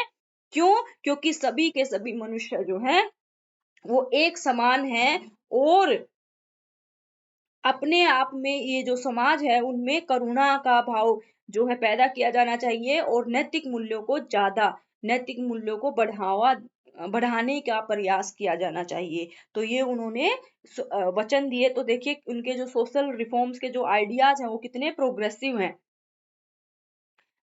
Speaker 1: क्यों? क्योंकि सभी के सभी मनुष्य जो हैं वो एक समान हैं और अपने आप में ये जो समाज है उनमें करुणा का भाव जो है पैदा किया जाना चाहिए और नैतिक मूल्यों को बढ़ाने का प्रयास किया जाना चाहिए। तो ये उन्होंने वचन दिए। तो देखिए उनके जो सोशल रिफॉर्म्स के जो आइडियाज हैं वो कितने प्रोग्रेसिव हैं।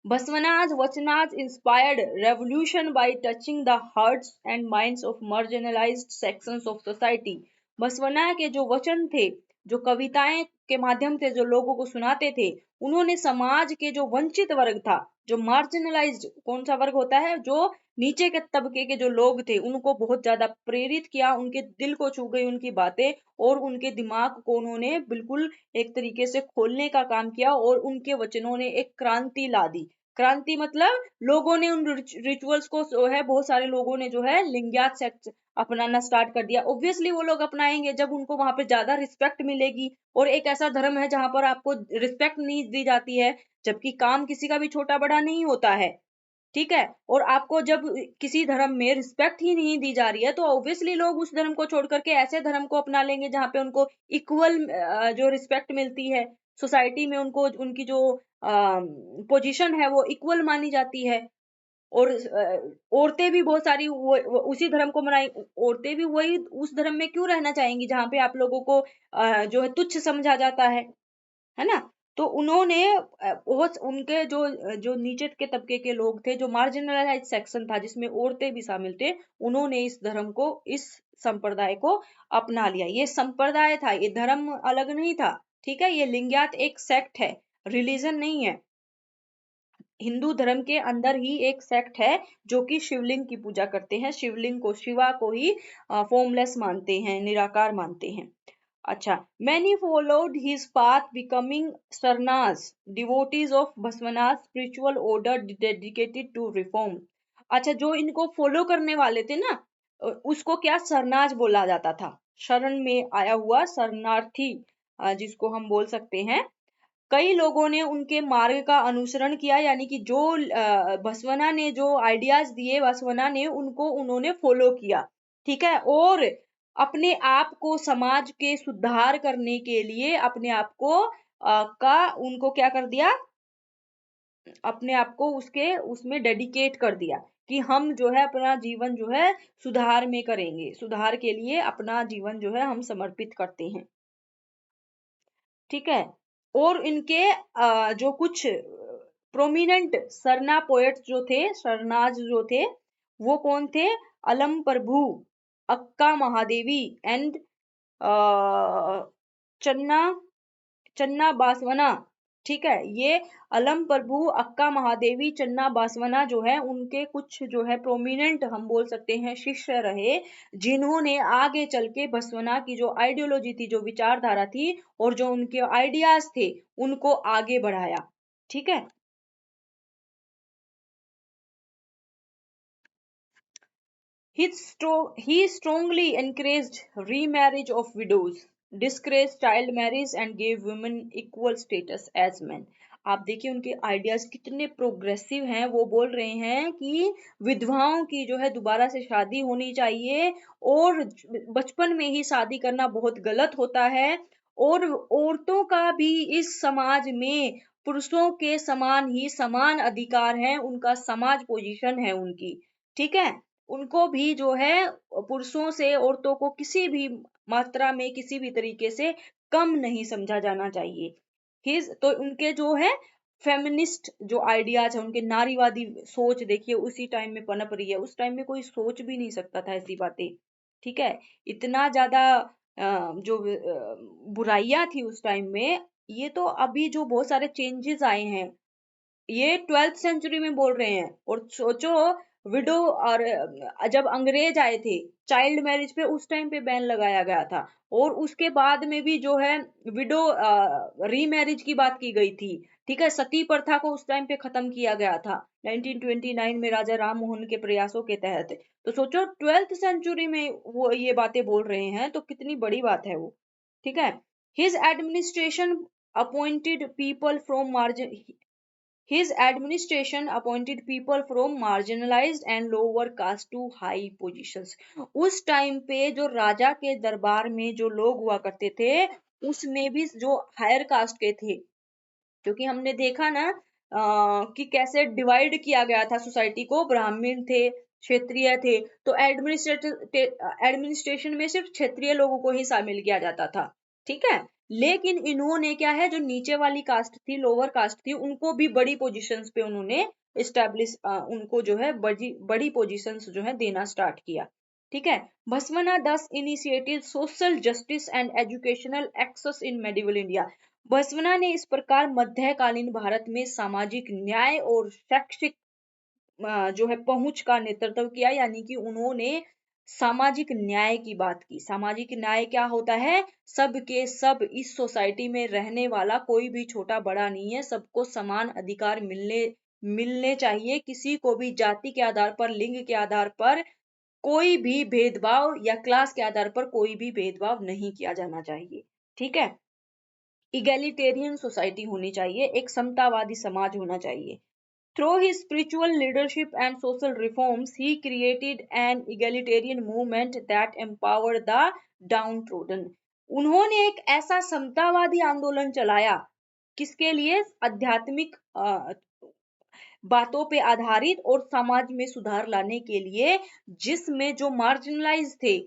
Speaker 1: Baswana's Vachanas inspired revolution by touching the hearts and minds of marginalized sections of society। बसवना के जो वचन थे, जो कविताएं के माध्यम से जो लोगों को सुनाते थे, उन्होंने समाज के जो वंचित वर्ग था, जो मार्जिनलाइज्ड कौन सा वर्ग होता है? जो नीचे के तबके के जो लोग थे, उनको बहुत ज्यादा प्रेरित किया, उनके दिल को छू गई उनकी बातें और उनके दिमाग को उन्होंने बिल्कुल एक तरीके से खोलने का काम किया और उनके वचनों ने एक क्रांति ला दी। क्रांति मतलब लोगों ने उन रिचुअल्स को जो है, बहुत सारे लोगों ने जो है लिंगायत सेक्ट अपनाना स्टार्ट कर दिया। ऑब्वियसली वो लोग अपनाएंगे जब उनको वहां पे ज्यादा रिस्पेक्ट मिलेगी। और एक ऐसा धर्म है जहां पर आपको रिस्पेक्ट नहीं दी जाती है, जबकि काम किसी का भी छोटा बड़ा नहीं होता है। ठीक है, और आपको जब किसी धर्म में रिस्पेक्ट ही नहीं दी जा रही है तो ऑब्वियसली लोग उस धर्म को छोड़ करके ऐसे धर्म को अपना लेंगे जहां पे उनको इक्वल जो रिस्पेक्ट मिलती है सोसाइटी में, उनको उनकी जो पोजीशन है वो इक्वल मानी जाती है। और औरतें भी बहुत सारी उसी धर्म को मनाई, औरतें भी वही उस धर्म में क्यों रहना चाहेंगी जहां पे आप लोगों को जो है तुच्छ समझा जाता है ना? तो उन्होंने बहुत उनके जो नीचे के तबके के लोग थे, जो मार्जिनलाइज सेक्शन था जिसमें औरतें भी शामिल थे, उन्होंने इस धर्म को, इस संप्रदाय को अपना लिया। ये संप्रदाय था, ये धर्म अलग नहीं था। ठीक है, ये लिंगायत एक सेक्ट है, रिलीजन नहीं है। हिंदू धर्म के अंदर ही एक सेक्ट है जो कि शिवलिंग की पूजा करते हैं, शिवलिंग को, शिवा को ही फॉर्मलेस मानते हैं, निराकार मानते हैं। अच्छा, many followed his path becoming sarnas, devotees of Baswana's spiritual order dedicated to reform। अच्छा, जो इनको फॉलो करने वाले थे ना, उसको क्या सरनाज बोला जाता था। शरण में आया हुआ शरणार्थी जिसको हम बोल सकते हैं। कई लोगों ने उनके मार्ग का अनुसरण किया, यानी कि जो बसवना ने जो आइडियाज दिए, बसवना ने उनको उन्होंने फॉलो किया। ठीक है, और अपने आप को समाज के सुधार करने के लिए अपने आप को का उनको क्या कर दिया, अपने आप को उसके उसमें डेडिकेट कर दिया कि हम जो है अपना जीवन जो है सुधार में करेंगे, सुधार के लिए अपना जीवन जो है हम समर्पित करते हैं। ठीक है, और इनके जो कुछ प्रोमिनेंट सरना पोएट्स जो थे, सरनाज जो थे, वो कौन थे? अलम प्रभु, अक्का महादेवी एंड चन्ना चन्ना बासवना। ठीक है, ये अलम प्रभु, अक्का महादेवी, चन्ना बासवना जो है उनके कुछ जो है प्रोमिनेंट हम बोल सकते हैं शिष्य रहे, जिन्होंने आगे चल के बसवना की जो आइडियोलॉजी थी, जो विचारधारा थी और जो उनके आइडियाज थे उनको आगे बढ़ाया। ठीक है, he strongly encouraged remarriage of widows, discouraged child marriage and gave women equal status as men. आप देखिए उनके आइडियाज कितने प्रोग्रेसिव हैं। वो बोल रहे हैं कि विधवाओं की जो है दोबारा से शादी होनी चाहिए और बचपन में ही शादी करना बहुत गलत होता है, और औरतों का भी इस समाज में पुरुषों के समान ही समान अधिकार है, उनका समाज पोजीशन है उनकी। ठीक है, उनको भी जो है पुरुषों से औरतों को किसी भी मात्रा में किसी भी तरीके से कम नहीं समझा जाना चाहिए। हिज तो उनके जो है फेमिनिस्ट जो आइडियाज है, उनके नारीवादी सोच देखिए उसी टाइम में पनप रही है। उस टाइम में कोई सोच भी नहीं सकता था ऐसी बातें। ठीक है, इतना ज्यादा जो बुराइयां थी उस टाइम में, ये तो अभी जो बहुत सारे चेंजेस आए हैं ये 12th सेंचुरी में बोल रहे हैं। और सोचो विडो और जब अंग्रेज आए थे चाइल्ड मैरिज पे उस टाइम पे बैन लगाया गया था, और उसके बाद में भी जो है विडो रीमैरिज की बात की गई थी। ठीक है, सती प्रथा को उस टाइम पे खत्म किया गया था 1929 में राजा राम मोहन के प्रयासों के तहत। तो सोचो 12th सेंचुरी में वो ये बातें बोल रहे हैं, तो कितनी बड़ी बात है वो। ठीक है, his administration appointed people from margin His administration appointed people from marginalized and lower caste to high positions. उस टाइम पे जो राजा के दरबार में जो लोग हुआ करते थे उसमें भी जो हायर कास्ट के थे, क्योंकि हमने देखा ना कि कैसे डिवाइड किया गया था सोसाइटी को, ब्राह्मण थे, क्षेत्रीय थे, तो एडमिनिस्ट्रेशन में सिर्फ क्षेत्रीय लोगों को ही शामिल किया जाता था। ठीक है, लेकिन इन्होंने क्या है जो नीचे वाली कास्ट थी, लोअर कास्ट थी, उनको भी बड़ी पोजीशंस पे उन्होंने इस्टेब्लिश उनको जो है बड़ी बड़ी पोजीशंस जो है देना स्टार्ट किया। ठीक है, Basavanna thus initiated social justice and educational access in medieval India. Basavanna ने इस प्रकार मध्यकालीन भारत में सामाजिक न्याय और शैक्षिक जो है पहुंच का नेतृत्व किया, यानी कि उन्होंने सामाजिक न्याय की बात की। सामाजिक न्याय क्या होता है? सब के सब इस सोसाइटी में रहने वाला कोई भी छोटा बड़ा नहीं है, सबको समान अधिकार मिलने मिलने चाहिए। किसी को भी जाति के आधार पर, लिंग के आधार पर कोई भी भेदभाव या क्लास के आधार पर कोई भी भेदभाव नहीं किया जाना चाहिए। ठीक है, इगैलिटेरियन सोसाइटी होनी चाहिए, एक समतावादी समाज होना चाहिए। Through his spiritual leadership and social reforms, he created an egalitarian movement that empowered the downtrodden. उन्होंने एक ऐसा समतावादी आंदोलन चलाया, किसके लिए? आध्यात्मिक बातों पे आधारित और समाज में सुधार लाने के लिए, जिसमें जो मार्जिनलाइज थे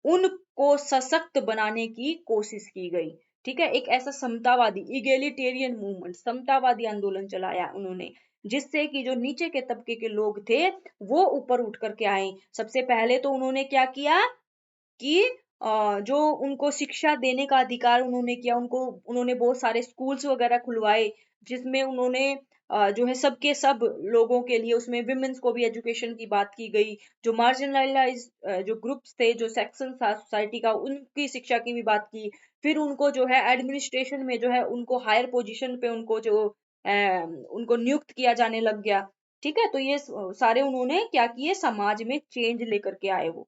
Speaker 1: उनको सशक्त बनाने की कोशिश की गई। ठीक है, एक ऐसा समतावादी इगेलिटेरियन मूवमेंट, समतावादी आंदोलन चलाया उन्होंने, जिससे कि जो नीचे के तबके के लोग थे वो ऊपर उठ करके आए। सबसे पहले तो उन्होंने क्या किया कि जो उनको शिक्षा देने का अधिकार उन्होंने किया, उनको उन्होंने बहुत सारे स्कूल्स वगैरह खुलवाए, जिसमें उन्होंने जो है सबके सब लोगों के लिए, उसमें विमेन्स को भी एजुकेशन की बात की गई। जो मार्जिनलाइज जो ग्रुप्स थे, जो सेक्शन था सोसाइटी का, उनकी शिक्षा की भी बात की। फिर उनको जो है एडमिनिस्ट्रेशन में जो है उनको हायर पोजीशन पे उनको जो उनको नियुक्त किया जाने लग गया। ठीक है, तो ये सारे उन्होंने क्या किए, समाज में चेंज लेकर के आए वो।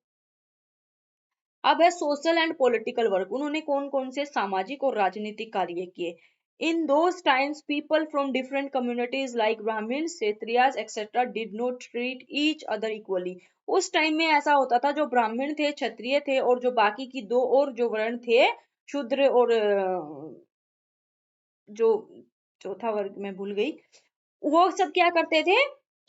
Speaker 1: अब है सोशल एंड पॉलिटिकल वर्क। उन्होंने कौन कौन से सामाजिक और राजनीतिक कार्य किए। In those times people from different communities like Brahman, Kshatriyas etcetera did not treat each other equally. उस टाइम में ऐसा होता था, जो ब्राह्मण थे, क्षत्रिय थे, और जो बाकी की दो और जो वर्ण थे, शूद्र और जो चौथा वर्ग मैं भूल गई, वो सब क्या करते थे,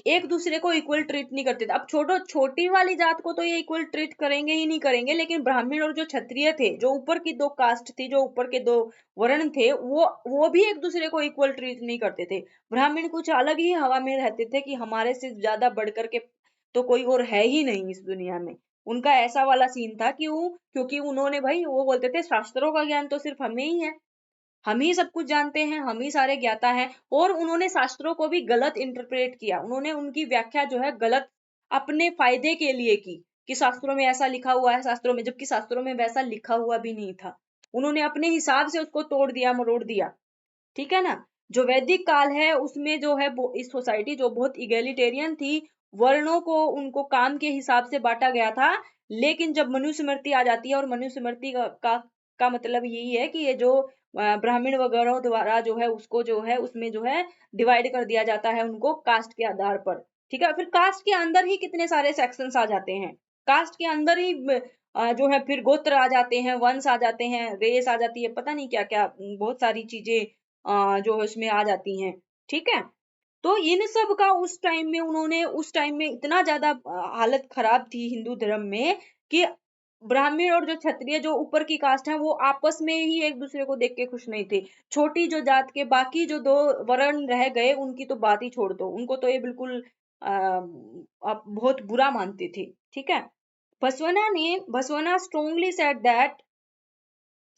Speaker 1: एक दूसरे को इक्वल ट्रीट नहीं करते थे। अब छोटी वाली जात को तो ये इक्वल ट्रीट करेंगे ही नहीं करेंगे, लेकिन ब्राह्मण और जो क्षत्रिय थे, जो ऊपर की दो कास्ट थी, जो ऊपर के दो वर्ण थे, वो भी एक दूसरे को इक्वल ट्रीट नहीं करते थे। ब्राह्मण कुछ अलग ही हवा में रहते थे कि हमारे से ज्यादा बढ़कर के तो कोई और है ही नहीं इस दुनिया में। उनका ऐसा वाला सीन था कि क्योंकि उन्होंने भाई वो बोलते थे शास्त्रों का ज्ञान तो सिर्फ हमें ही है, हम ही सब कुछ जानते हैं, हम ही सारे ज्ञाता हैं। और उन्होंने शास्त्रों को भी गलत इंटरप्रेट किया, उन्होंने उनकी व्याख्या जो है गलत अपने फायदे के लिए की, कि शास्त्रों में ऐसा लिखा हुआ है, शास्त्रों में, जबकि शास्त्रों में वैसा लिखा हुआ भी नहीं था। उन्होंने अपने हिसाब से उसको तोड़ दिया, मरोड़ दिया। ठीक है ना। जो वैदिक काल है उसमें जो है इस सोसाइटी जो बहुत इगेलिटेरियन थी, वर्णों को उनको काम के हिसाब से बांटा गया था। लेकिन जब मनुस्मृति आ जाती है, और मनुस्मृति का मतलब यही है कि ये जो ब्राह्मण वगैरह द्वारा जो है उसको जो है उसमें जो है डिवाइड कर दिया जाता है उनको कास्ट के आधार पर। ठीक है, फिर कास्ट के अंदर ही कितने सारे सेक्शंस आ जाते हैं, कास्ट के अंदर ही जो है फिर गोत्र आ जाते हैं, वंश आ जाते हैं, रेस आ जाती है, पता नहीं क्या क्या बहुत सारी चीजें जो इसमें आ जाती हैं। ठीक है, तो इन सब का उस टाइम में उन्होंने, उस टाइम में इतना ज्यादा हालत खराब थी हिंदू धर्म में, कि ब्राह्मण और जो क्षत्रिय जो ऊपर की कास्ट है वो आपस में ही एक दूसरे को देख के खुश नहीं थे। छोटी जो जात के बाकी जो दो वर्ण रह गए उनकी तो बात ही छोड़ दो, उनको तो ये बिल्कुल बहुत बुरा मानते थे। ठीक है, बसवना strongly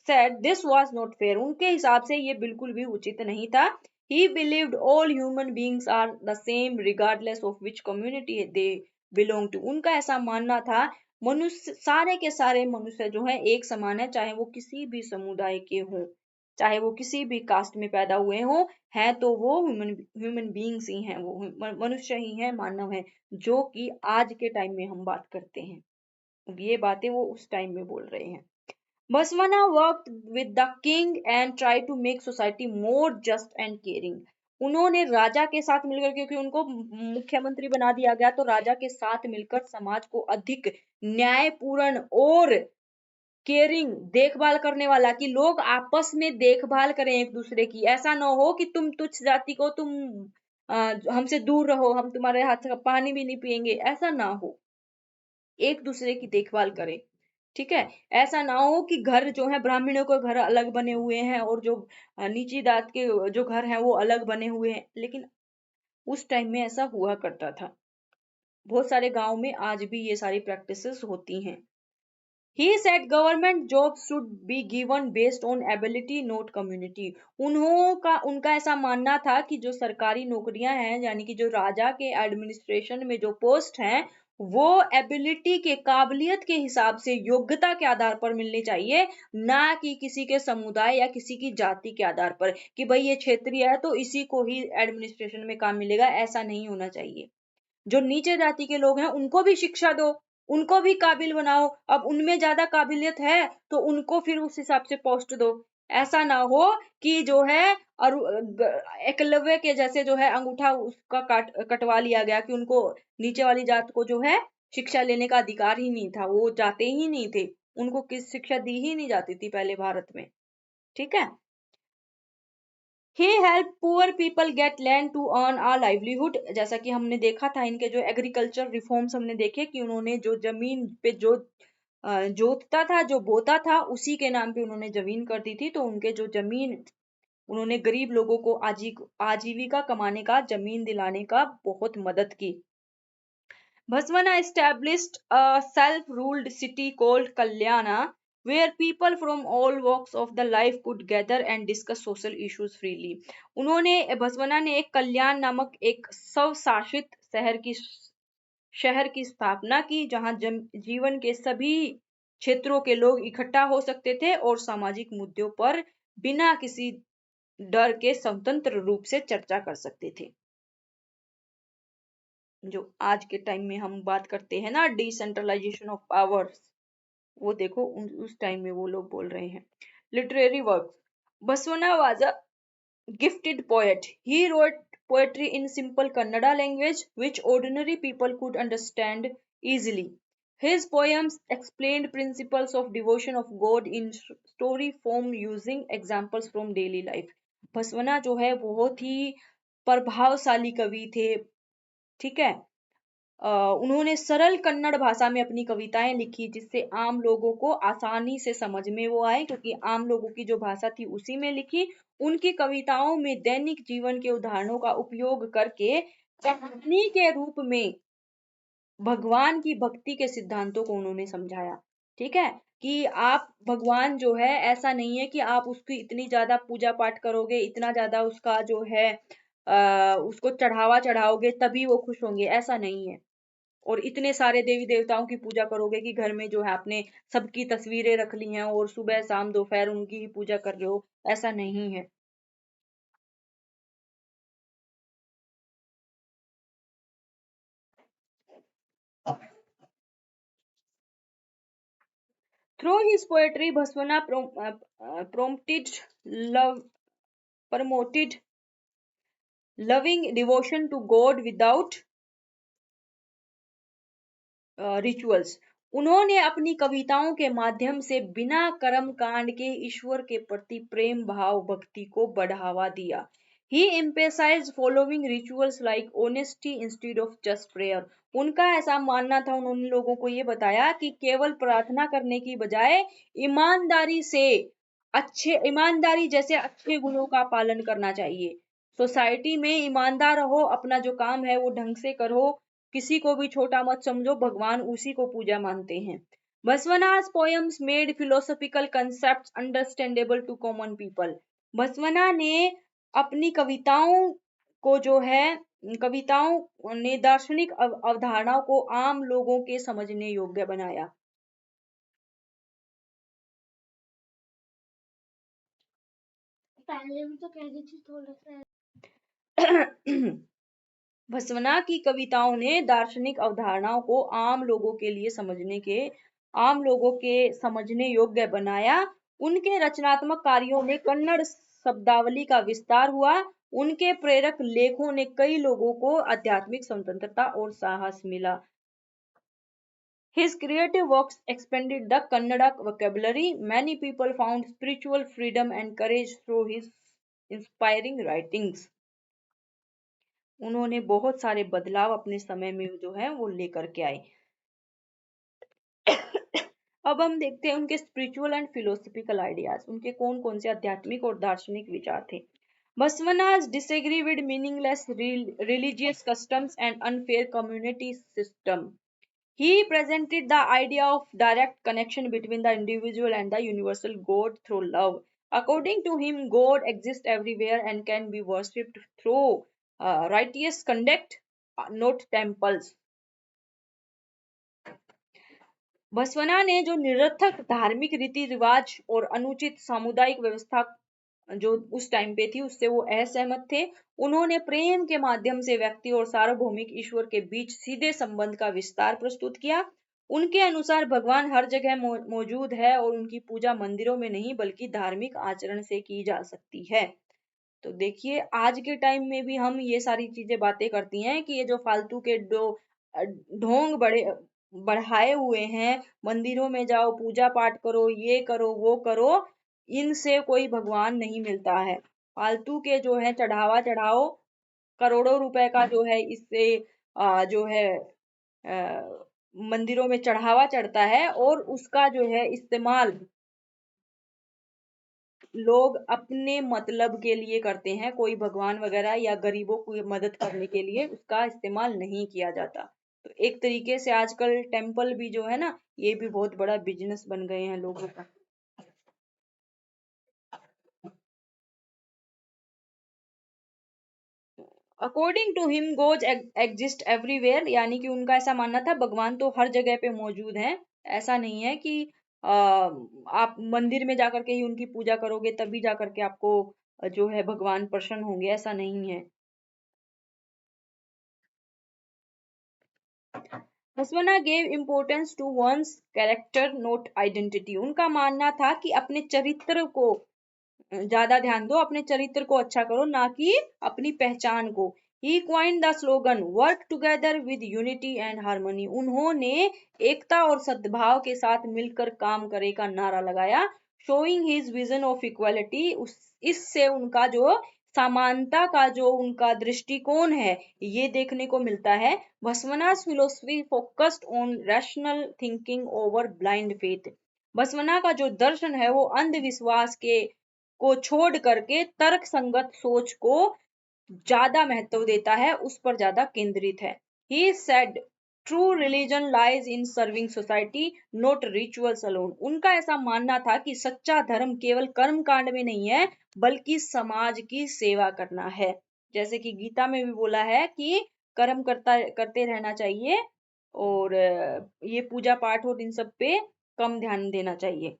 Speaker 1: said this was not fair। उनके हिसाब से ये बिल्कुल भी उचित नहीं था। He believed all human beings are the same regardless of which community they belong to। उनका ऐसा मानना था, मनुष्य, सारे के सारे मनुष्य जो है एक समान है, चाहे वो किसी भी समुदाय के हों, चाहे वो किसी भी कास्ट में पैदा हुए हों, है तो वो ह्यूमन बींग्स ही हैं, वो मनुष्य ही हैं, मानव हैं। जो कि आज के टाइम में हम बात करते हैं, ये बातें वो उस टाइम में बोल रहे हैं। Baswana worked with the king and tried to make society more just and caring। उन्होंने राजा के साथ मिलकर, क्योंकि उनको मुख्यमंत्री बना दिया गया, तो राजा के साथ मिलकर समाज को अधिक न्यायपूर्ण और केयरिंग, देखभाल करने वाला, कि लोग आपस में देखभाल करें एक दूसरे की। ऐसा ना हो कि तुम तुच्छ जाति को तुम हमसे दूर रहो, हम तुम्हारे हाथ का पानी भी नहीं पिएंगे, ऐसा ना हो, एक दूसरे की देखभाल करें। ठीक है, ऐसा ना हो कि घर जो है ब्राह्मणों के घर अलग बने हुए हैं और जो नीची जात के जो घर हैं वो अलग बने हुए हैं, लेकिन उस टाइम में ऐसा हुआ करता था। बहुत सारे गांव में आज भी ये सारी प्रैक्टिसेस होती हैं। He said government jobs should be given based on ability not community। उनका ऐसा मानना था कि जो सरकारी नौकरियां हैं, यानी कि जो राजा के एडमिनिस्ट्रेशन में जो पोस्ट हैं, वो एबिलिटी के, काबिलियत के हिसाब से, योग्यता के आधार पर मिलनी चाहिए, ना कि किसी के समुदाय या किसी की जाति के आधार पर, कि भाई ये क्षेत्रीय है तो इसी को ही एडमिनिस्ट्रेशन में काम मिलेगा। ऐसा नहीं होना चाहिए। जो नीचे जाति के लोग हैं उनको भी शिक्षा दो, उनको भी काबिल बनाओ। अब उनमें ज्यादा काबिलियत है तो उनको फिर उस हिसाब से पोस्ट दो। ऐसा ना हो कि जो है और एकलव्य के जैसे जो है अंगूठा उसका कटवा लिया गया, कि उनको नीचे वाली जात को जो है शिक्षा लेने का अधिकार ही नहीं था, वो जाते ही नहीं थे, उनको किस शिक्षा दी ही नहीं जाती थी पहले भारत में। ठीक है, He helped poor people get land to earn a livelihood। जैसा कि हमने देखा था इनके जो एग्रीकल्चर रिफॉर्म्स हमने देखे, कि उन्होंने जो जमीन पे जो जोतता था, जो बोता था, उसी के नाम पे उन्होंने जमीन कर दी थी। तो उनके जो जमीन, उन्होंने गरीब लोगों को आजीविका कमाने का, जमीन दिलाने का बहुत मदद की। Baswana established a self-ruled city called Kalyana, where people from all walks of the life could gather and discuss social issues freely। उन्होंने, बसवना ने एक कल्याण नामक एक स्वशासित शहर की स्थापना की, जहां जीवन के सभी क्षेत्रों के लोग इकट्ठा हो सकते थे और सामाजिक मुद्दों पर बिना किसी डर के स्वतंत्र रूप से चर्चा कर सकते थे। जो आज के टाइम में हम बात करते हैं ना, डिसेंट्रलाइजेशन ऑफ पावर्स, वो देखो उस टाइम में वो लोग बोल रहे हैं। Literary work, Basavanna was a gifted poet. He wrote poetry in simple Kannada language which ordinary people could understand easily. His poems explained principles of devotion of God in story form using examples from daily life. बसवना जो है बहुत ही प्रभावशाली कवि थे, ठीक है। उन्होंने सरल कन्नड़ भाषा में अपनी कविताएं लिखी जिससे आम लोगों को आसानी से समझ में वो आए, क्योंकि आम लोगों की जो भाषा थी उसी में लिखी। उनकी कविताओं में दैनिक जीवन के उदाहरणों का उपयोग करके कहानी के रूप में भगवान की भक्ति के सिद्धांतों को उन्होंने समझाया, ठीक है। कि आप भगवान जो है, ऐसा नहीं है कि आप उसकी इतनी ज्यादा पूजा पाठ करोगे, इतना ज्यादा उसका जो है उसको चढ़ावा चढ़ाओगे तभी वो खुश होंगे, ऐसा नहीं है। और इतने सारे देवी देवताओं की पूजा करोगे कि घर में जो है आपने सबकी तस्वीरें रख ली हैं और सुबह शाम दोपहर उनकी ही पूजा कर रहे हो, ऐसा नहीं है। Through his poetry, Bhaswana prompted love, promoted loving devotion to God without rituals. उन्होंने अपनी कविताओं के माध्यम से बिना कर्म कांड के ईश्वर के प्रति प्रेम भाव भक्ति को बढ़ावा दिया। ही emphasized following rituals like honesty instead of just prayer। उनका ऐसा मानना था, उन्होंने लोगों को ये बताया कि केवल प्रार्थना करने की बजाय ईमानदारी से ईमानदारी जैसे अच्छे गुणों का पालन करना चाहिए। सोसाइटी में ईमानदार रहो, अपना जो काम है वो ढंग से करो, किसी को भी छोटा मत समझो, भगवान उसी को पूजा मानते हैं। बसवना's poems made philosophical concepts understandable to common people। बसवना ने अपनी कविताओं ने दार्शनिक अवधारणाओं को आम लोगों के समझने योग्य बनाया। पहले भी तो कह रही थी थोड़ा सा। बसवना की कविताओं ने दार्शनिक अवधारणाओं को आम लोगों के समझने योग्य बनाया। उनके रचनात्मक कार्यों में कन्नड़ शब्दावली का विस्तार हुआ। उनके प्रेरक लेखों ने कई लोगों को आध्यात्मिक स्वतंत्रता और साहस मिला। His creative works expanded the Kannada vocabulary. Many people found spiritual freedom and courage through his inspiring writings। उन्होंने बहुत सारे बदलाव अपने समय में जो है वो लेकर के आए। अब हम देखते हैं उनके स्पिरिचुअल एंड फिलोसफिकल आइडियाज, उनके कौन कौन से आध्यात्मिक और दार्शनिक विचार थे। बसवनाज disagree with meaningless religious customs and unfair community system। He presented the idea of direct connection between the individual and the universal God through love। According to him, God exists everywhere and can be worshipped through righteous conduct, not temples। बसवना ने जो निरर्थक धार्मिक रीति रिवाज और अनुचित सामुदायिक व्यवस्था जो उस टाइम पे थी उससे वो असहमत थे। उन्होंने प्रेम के माध्यम से व्यक्ति और सार्वभौमिक ईश्वर के बीच सीधे संबंध का विस्तार प्रस्तुत किया। उनके अनुसार भगवान हर जगह मौजूद है और उनकी पूजा मंदिरों में नहीं बल्कि धार्मिक आचरण से की जा सकती है। तो देखिए आज के टाइम में भी हम ये सारी चीजें बातें करती हैं कि ये जो फालतू के ढोंग बढ़ाए हुए हैं, मंदिरों में जाओ पूजा पाठ करो, ये करो वो करो, इनसे कोई भगवान नहीं मिलता है। फालतू के जो है चढ़ावा चढ़ाओ, करोड़ों रुपए का जो है इससे जो है मंदिरों में चढ़ावा चढ़ता है और उसका जो है इस्तेमाल लोग अपने मतलब के लिए करते हैं। कोई भगवान वगैरह या गरीबों की मदद करने के लिए उसका इस्तेमाल नहीं किया जाता। तो एक तरीके से आजकल टेम्पल भी जो है ना, ये भी बहुत बड़ा बिजनेस बन गए हैं लोगों का। According to him gods exist everywhere, यानी कि उनका ऐसा मानना था भगवान तो हर जगह पे मौजूद है। ऐसा नहीं है कि आप मंदिर में जाकर के ही उनकी पूजा करोगे तभी जाकर के आपको जो है भगवान प्रसन्न होंगे, ऐसा नहीं है। Basavanna gave importance to one's character not identity. उनका मानना था कि अपने चरित्र को ज्यादा ध्यान दो, अपने चरित्र को अच्छा करो, ना कि अपनी पहचान को। He coined the slogan work together with unity and harmony. उन्होंने एकता और सद्भाव के साथ मिलकर काम करे का नारा लगाया। Showing his vision of equality. इससे उनका जो समानता का जो उनका दृष्टिकोण है ये देखने को मिलता है। बसवना's philosophy focused on rational thinking over blind faith। बसवना का जो दर्शन है वो अंधविश्वास को छोड़ करके तर्क संगत सोच को ज्यादा महत्व देता है, उस पर ज्यादा केंद्रित है। He said true religion lies in serving society not rituals alone. उनका ऐसा मानना था कि सच्चा धर्म केवल कर्म कांड में नहीं है बल्कि समाज की सेवा करना है। जैसे कि गीता में भी बोला है कि कर्म करते रहना चाहिए और ये पूजा पाठ और इन सब पे कम ध्यान देना चाहिए।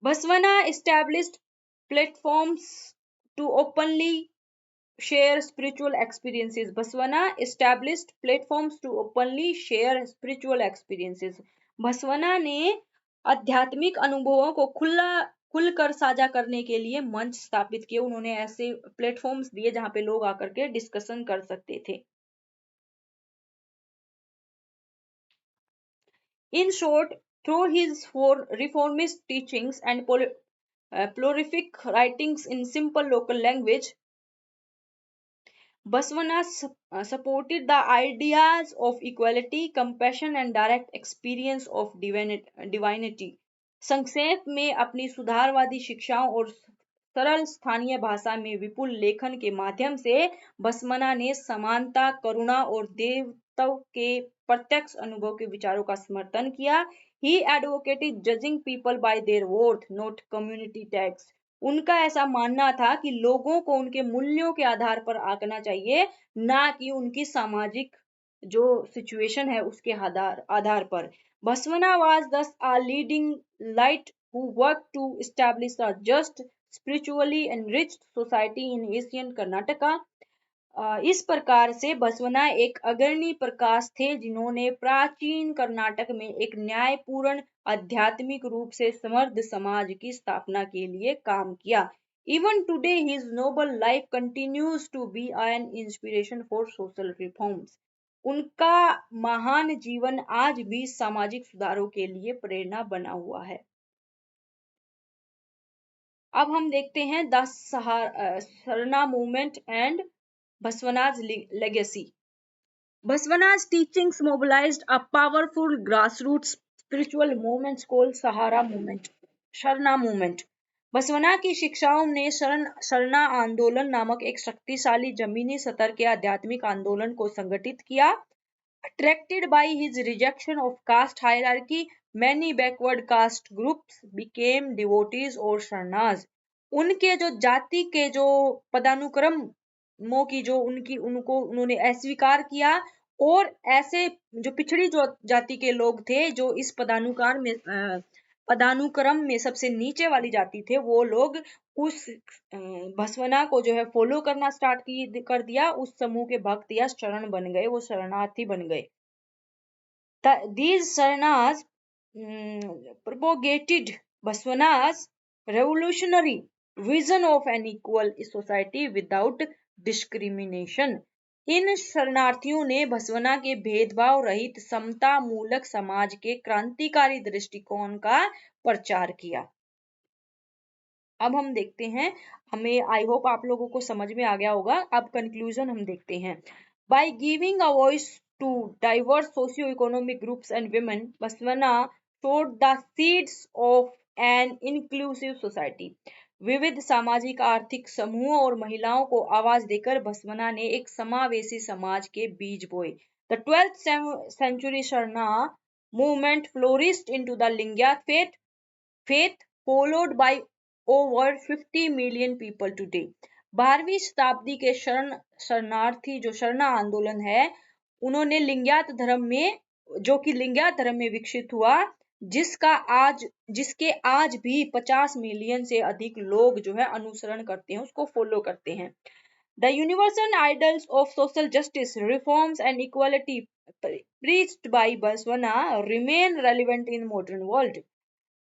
Speaker 1: बसवना established platforms to openly share spiritual experiences। बसवना established platforms to openly share spiritual experiences। बसवना ने आध्यात्मिक अनुभवों को खुलकर साझा करने के लिए मंच स्थापित किए। उन्होंने ऐसे प्लेटफॉर्म्स दिए जहां पे लोग आकर के डिस्कशन कर सकते थे। In short, through his four reformist teachings and prolific writings in simple local language, Basavana supported the ideas of equality, compassion and direct experience of divinity। संक्षेप में अपनी सुधारवादी शिक्षाओं और सरल स्थानीय भाषा में विपुल लेखन के माध्यम से बसवना ने समानता, करुणा और देवत्व के प्रत्यक्ष अनुभव के विचारों का समर्थन किया। He advocated judging people by their worth, not community tags। उनका ऐसा मानना था कि लोगों को उनके मूल्यों के आधार पर आंकना चाहिए, ना कि उनकी सामाजिक जो सिचुएशन है उसके आधार पर। बसवना was thus a leading light who worked to establish a just, spiritually enriched society in Asian Karnataka। इस प्रकार से बसवना एक अग्रणी प्रकाश थे जिन्होंने प्राचीन कर्नाटक में एक न्यायपूर्ण आध्यात्मिक रूप से समृद्ध समाज की स्थापना के लिए काम किया। Even today his noble life continues to be an inspiration for social reforms। उनका महान जीवन आज भी सामाजिक सुधारों के लिए प्रेरणा बना हुआ है। अब हम देखते हैं the Sarna movement and Basavana's legacy। Basavana's teachings mobilized a powerful grassroots spiritual movement called Sahara movement, शरणा movement। बसवना की शिक्षाओं ने शरणा आंदोलन नामक एक शक्तिशाली जमीनी स्तर के आध्यात्मिक आंदोलन को संगठित किया। Attracted by his rejection of caste hierarchy, many backward caste groups became devotees और शरणाज। उनके जो जाति के जो पदानुक्रम की जो उन्होंने अस्वीकार किया और ऐसे जो पिछड़ी जो जाति के लोग थे जो इस पदानुक्रम में सबसे नीचे वाली जाति थे वो लोग उस बसवना को जो है फॉलो करना स्टार्ट कर दिया। उस समूह के भक्त या शरण बन गए, वो शरणार्थी बन गए। These शरणाज propagated Basavana's revolutionary vision of an equal society without discrimination। इन शरणार्थियों ने बसवना के भेदभाव रहित समता मूलक समाज के क्रांतिकारी दृष्टिकोण का प्रचार किया। अब हम देखते हैं, हमें आई होप आप लोगों को समझ में आ गया होगा। अब कंक्लूजन हम देखते हैं। By giving a voice to diverse socio economic groups and women, Basavanna showed the seeds of an inclusive society। विविध सामाजिक आर्थिक समूहों और महिलाओं को आवाज देकर बसवना ने एक समावेशी समाज के बीज बोए। The 12th century Sharna movement flourished into the Lingayat faith followed by over 50 million people today। 12वीं शताब्दी के शरणार्थी जो शरणा आंदोलन है उन्होंने लिंगायत धर्म में जो कि लिंगायत धर्म में विकसित हुआ जिसके आज भी 50 मिलियन से अधिक लोग जो है अनुसरण करते हैं, उसको फॉलो करते हैं। The universal ideals of social justice, reforms and equality preached by Baswana remain relevant in modern world.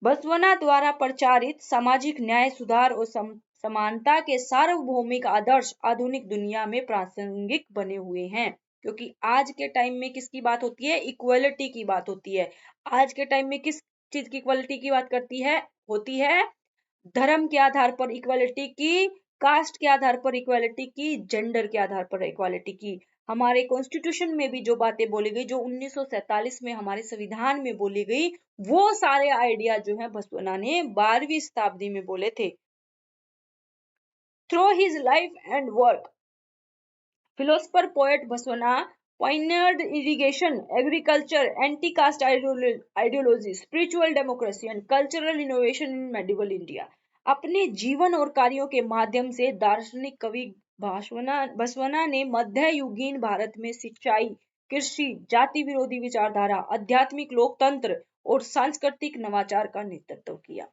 Speaker 1: बसवना द्वारा प्रचारित सामाजिक न्याय, सुधार और समानता के सार्वभौमिक आदर्श आधुनिक दुनिया में प्रासंगिक बने हुए हैं, क्योंकि आज के टाइम में किसकी बात होती है? इक्वलिटी की बात होती है। आज के टाइम में किस चीज की इक्वलिटी की बात होती है? धर्म के आधार पर इक्वालिटी की, कास्ट के आधार पर इक्वालिटी की, जेंडर के आधार पर इक्वालिटी की। हमारे कॉन्स्टिट्यूशन में भी जो बातें बोली गई, जो 1947 में हमारे संविधान में बोली गई, वो सारे आइडिया जो है बसवना ने 12वीं शताब्दी में बोले थे। Through his life and work, philosopher poet Baswana pioneered irrigation, agriculture, anti-caste ideology, spiritual democracy and cultural innovation in medieval India. अपने जीवन और कार्यों के माध्यम से दार्शनिक कवि बसवना ने मध्ययुगीन भारत में सिंचाई, कृषि, जाति विरोधी विचारधारा, आध्यात्मिक लोकतंत्र और सांस्कृतिक नवाचार का नेतृत्व किया।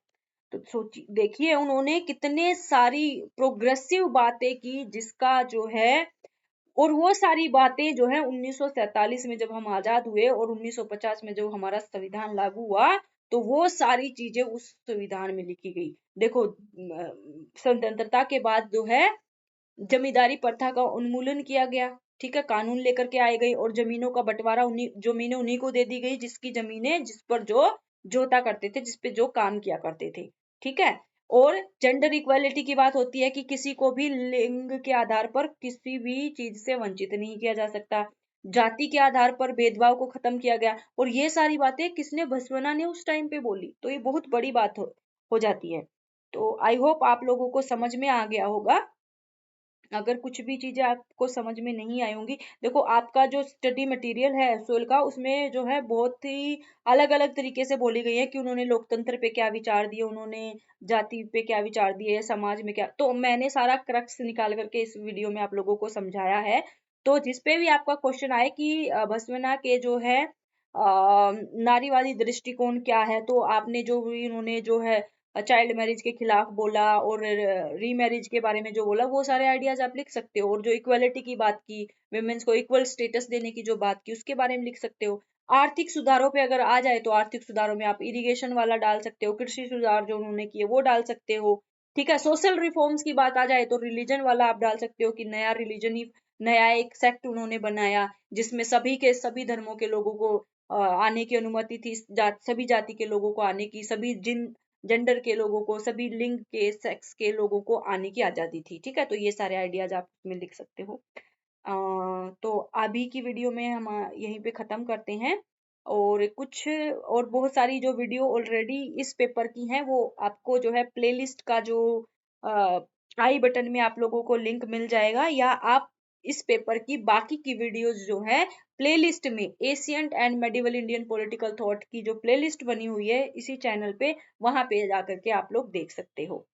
Speaker 1: तो सोचिए, देखिए उन्होंने कितने सारी प्रोग्रेसिव बातें की, जिसका जो है, और वो सारी बातें जो है 1947 में जब हम आजाद हुए और 1950 में जब हमारा संविधान लागू हुआ, तो वो सारी चीजें उस संविधान में लिखी गई। देखो, स्वतंत्रता के बाद जो है जमींदारी प्रथा का उन्मूलन किया गया, ठीक है, कानून लेकर के आए गए और जमीनों का बंटवारा जमीनें उन्हीं को दे दी गई जिसकी जमीनें, जिस पर जो जोता करते थे, जिस पे जो काम किया करते थे, ठीक है। और जेंडर इक्वालिटी की बात होती है कि किसी को भी लिंग के आधार पर किसी भी चीज से वंचित नहीं किया जा सकता। जाति के आधार पर भेदभाव को खत्म किया गया। और ये सारी बातें किसने? बसवना ने उस टाइम पे बोली। तो ये बहुत बड़ी बात हो जाती है। तो आई होप आप लोगों को समझ में आ गया होगा। अगर कुछ भी चीजें आपको समझ में नहीं आई होंगी, देखो आपका जो स्टडी मटेरियल है सोल का, उसमें जो है बहुत ही अलग अलग तरीके से बोली गई है कि उन्होंने लोकतंत्र पे क्या विचार दिए, उन्होंने जाति पे क्या विचार दिए, समाज में क्या। तो मैंने सारा क्रक्स निकाल करके इस वीडियो में आप लोगों को समझाया है। तो जिसपे भी आपका क्वेश्चन आए कि बसवना के जो है नारीवादी दृष्टिकोण क्या है, तो आपने जो भी उन्होंने जो है चाइल्ड मैरिज के खिलाफ बोला और रीमैरिज के बारे में जो बोला, वो सारे आइडियाज आप लिख सकते हो। और जो इक्वलिटी की बात की, विमेन्स को इक्वल स्टेटस देने की जो बात की, उसके बारे में लिख सकते हो। आर्थिक सुधारों पे अगर आ जाए तो आर्थिक सुधारों में आप इरिगेशन वाला डाल सकते हो, कृषि सुधार जो उन्होंने किए वो डाल सकते हो, ठीक है। सोशल रिफॉर्म्स की बात आ जाए तो रिलीजन वाला आप डाल सकते हो कि नया रिलीजन ही, नया एक सेक्ट उन्होंने बनाया जिसमें सभी धर्मों के लोगों को आने की अनुमति थी, सभी जाति के लोगों को आने की, सभी जेंडर के लोगों को, सभी लिंग के, सेक्स के लोगों को आने की आजादी थी, ठीक है। तो ये सारे आइडियाज आप इसमें लिख सकते हो। तो अभी की वीडियो में हम यहीं पे खत्म करते हैं। और कुछ और बहुत सारी जो वीडियो ऑलरेडी इस पेपर की हैं, वो आपको जो है प्लेलिस्ट का जो आई बटन में आप लोगों को लिंक मिल जाएगा, या आप इस पेपर की बाकी की वीडियोस जो है प्लेलिस्ट में, ancient and medieval Indian political thought की जो प्लेलिस्ट बनी हुई है इसी चैनल पे, वहां पे जाकर के आप लोग देख सकते हो।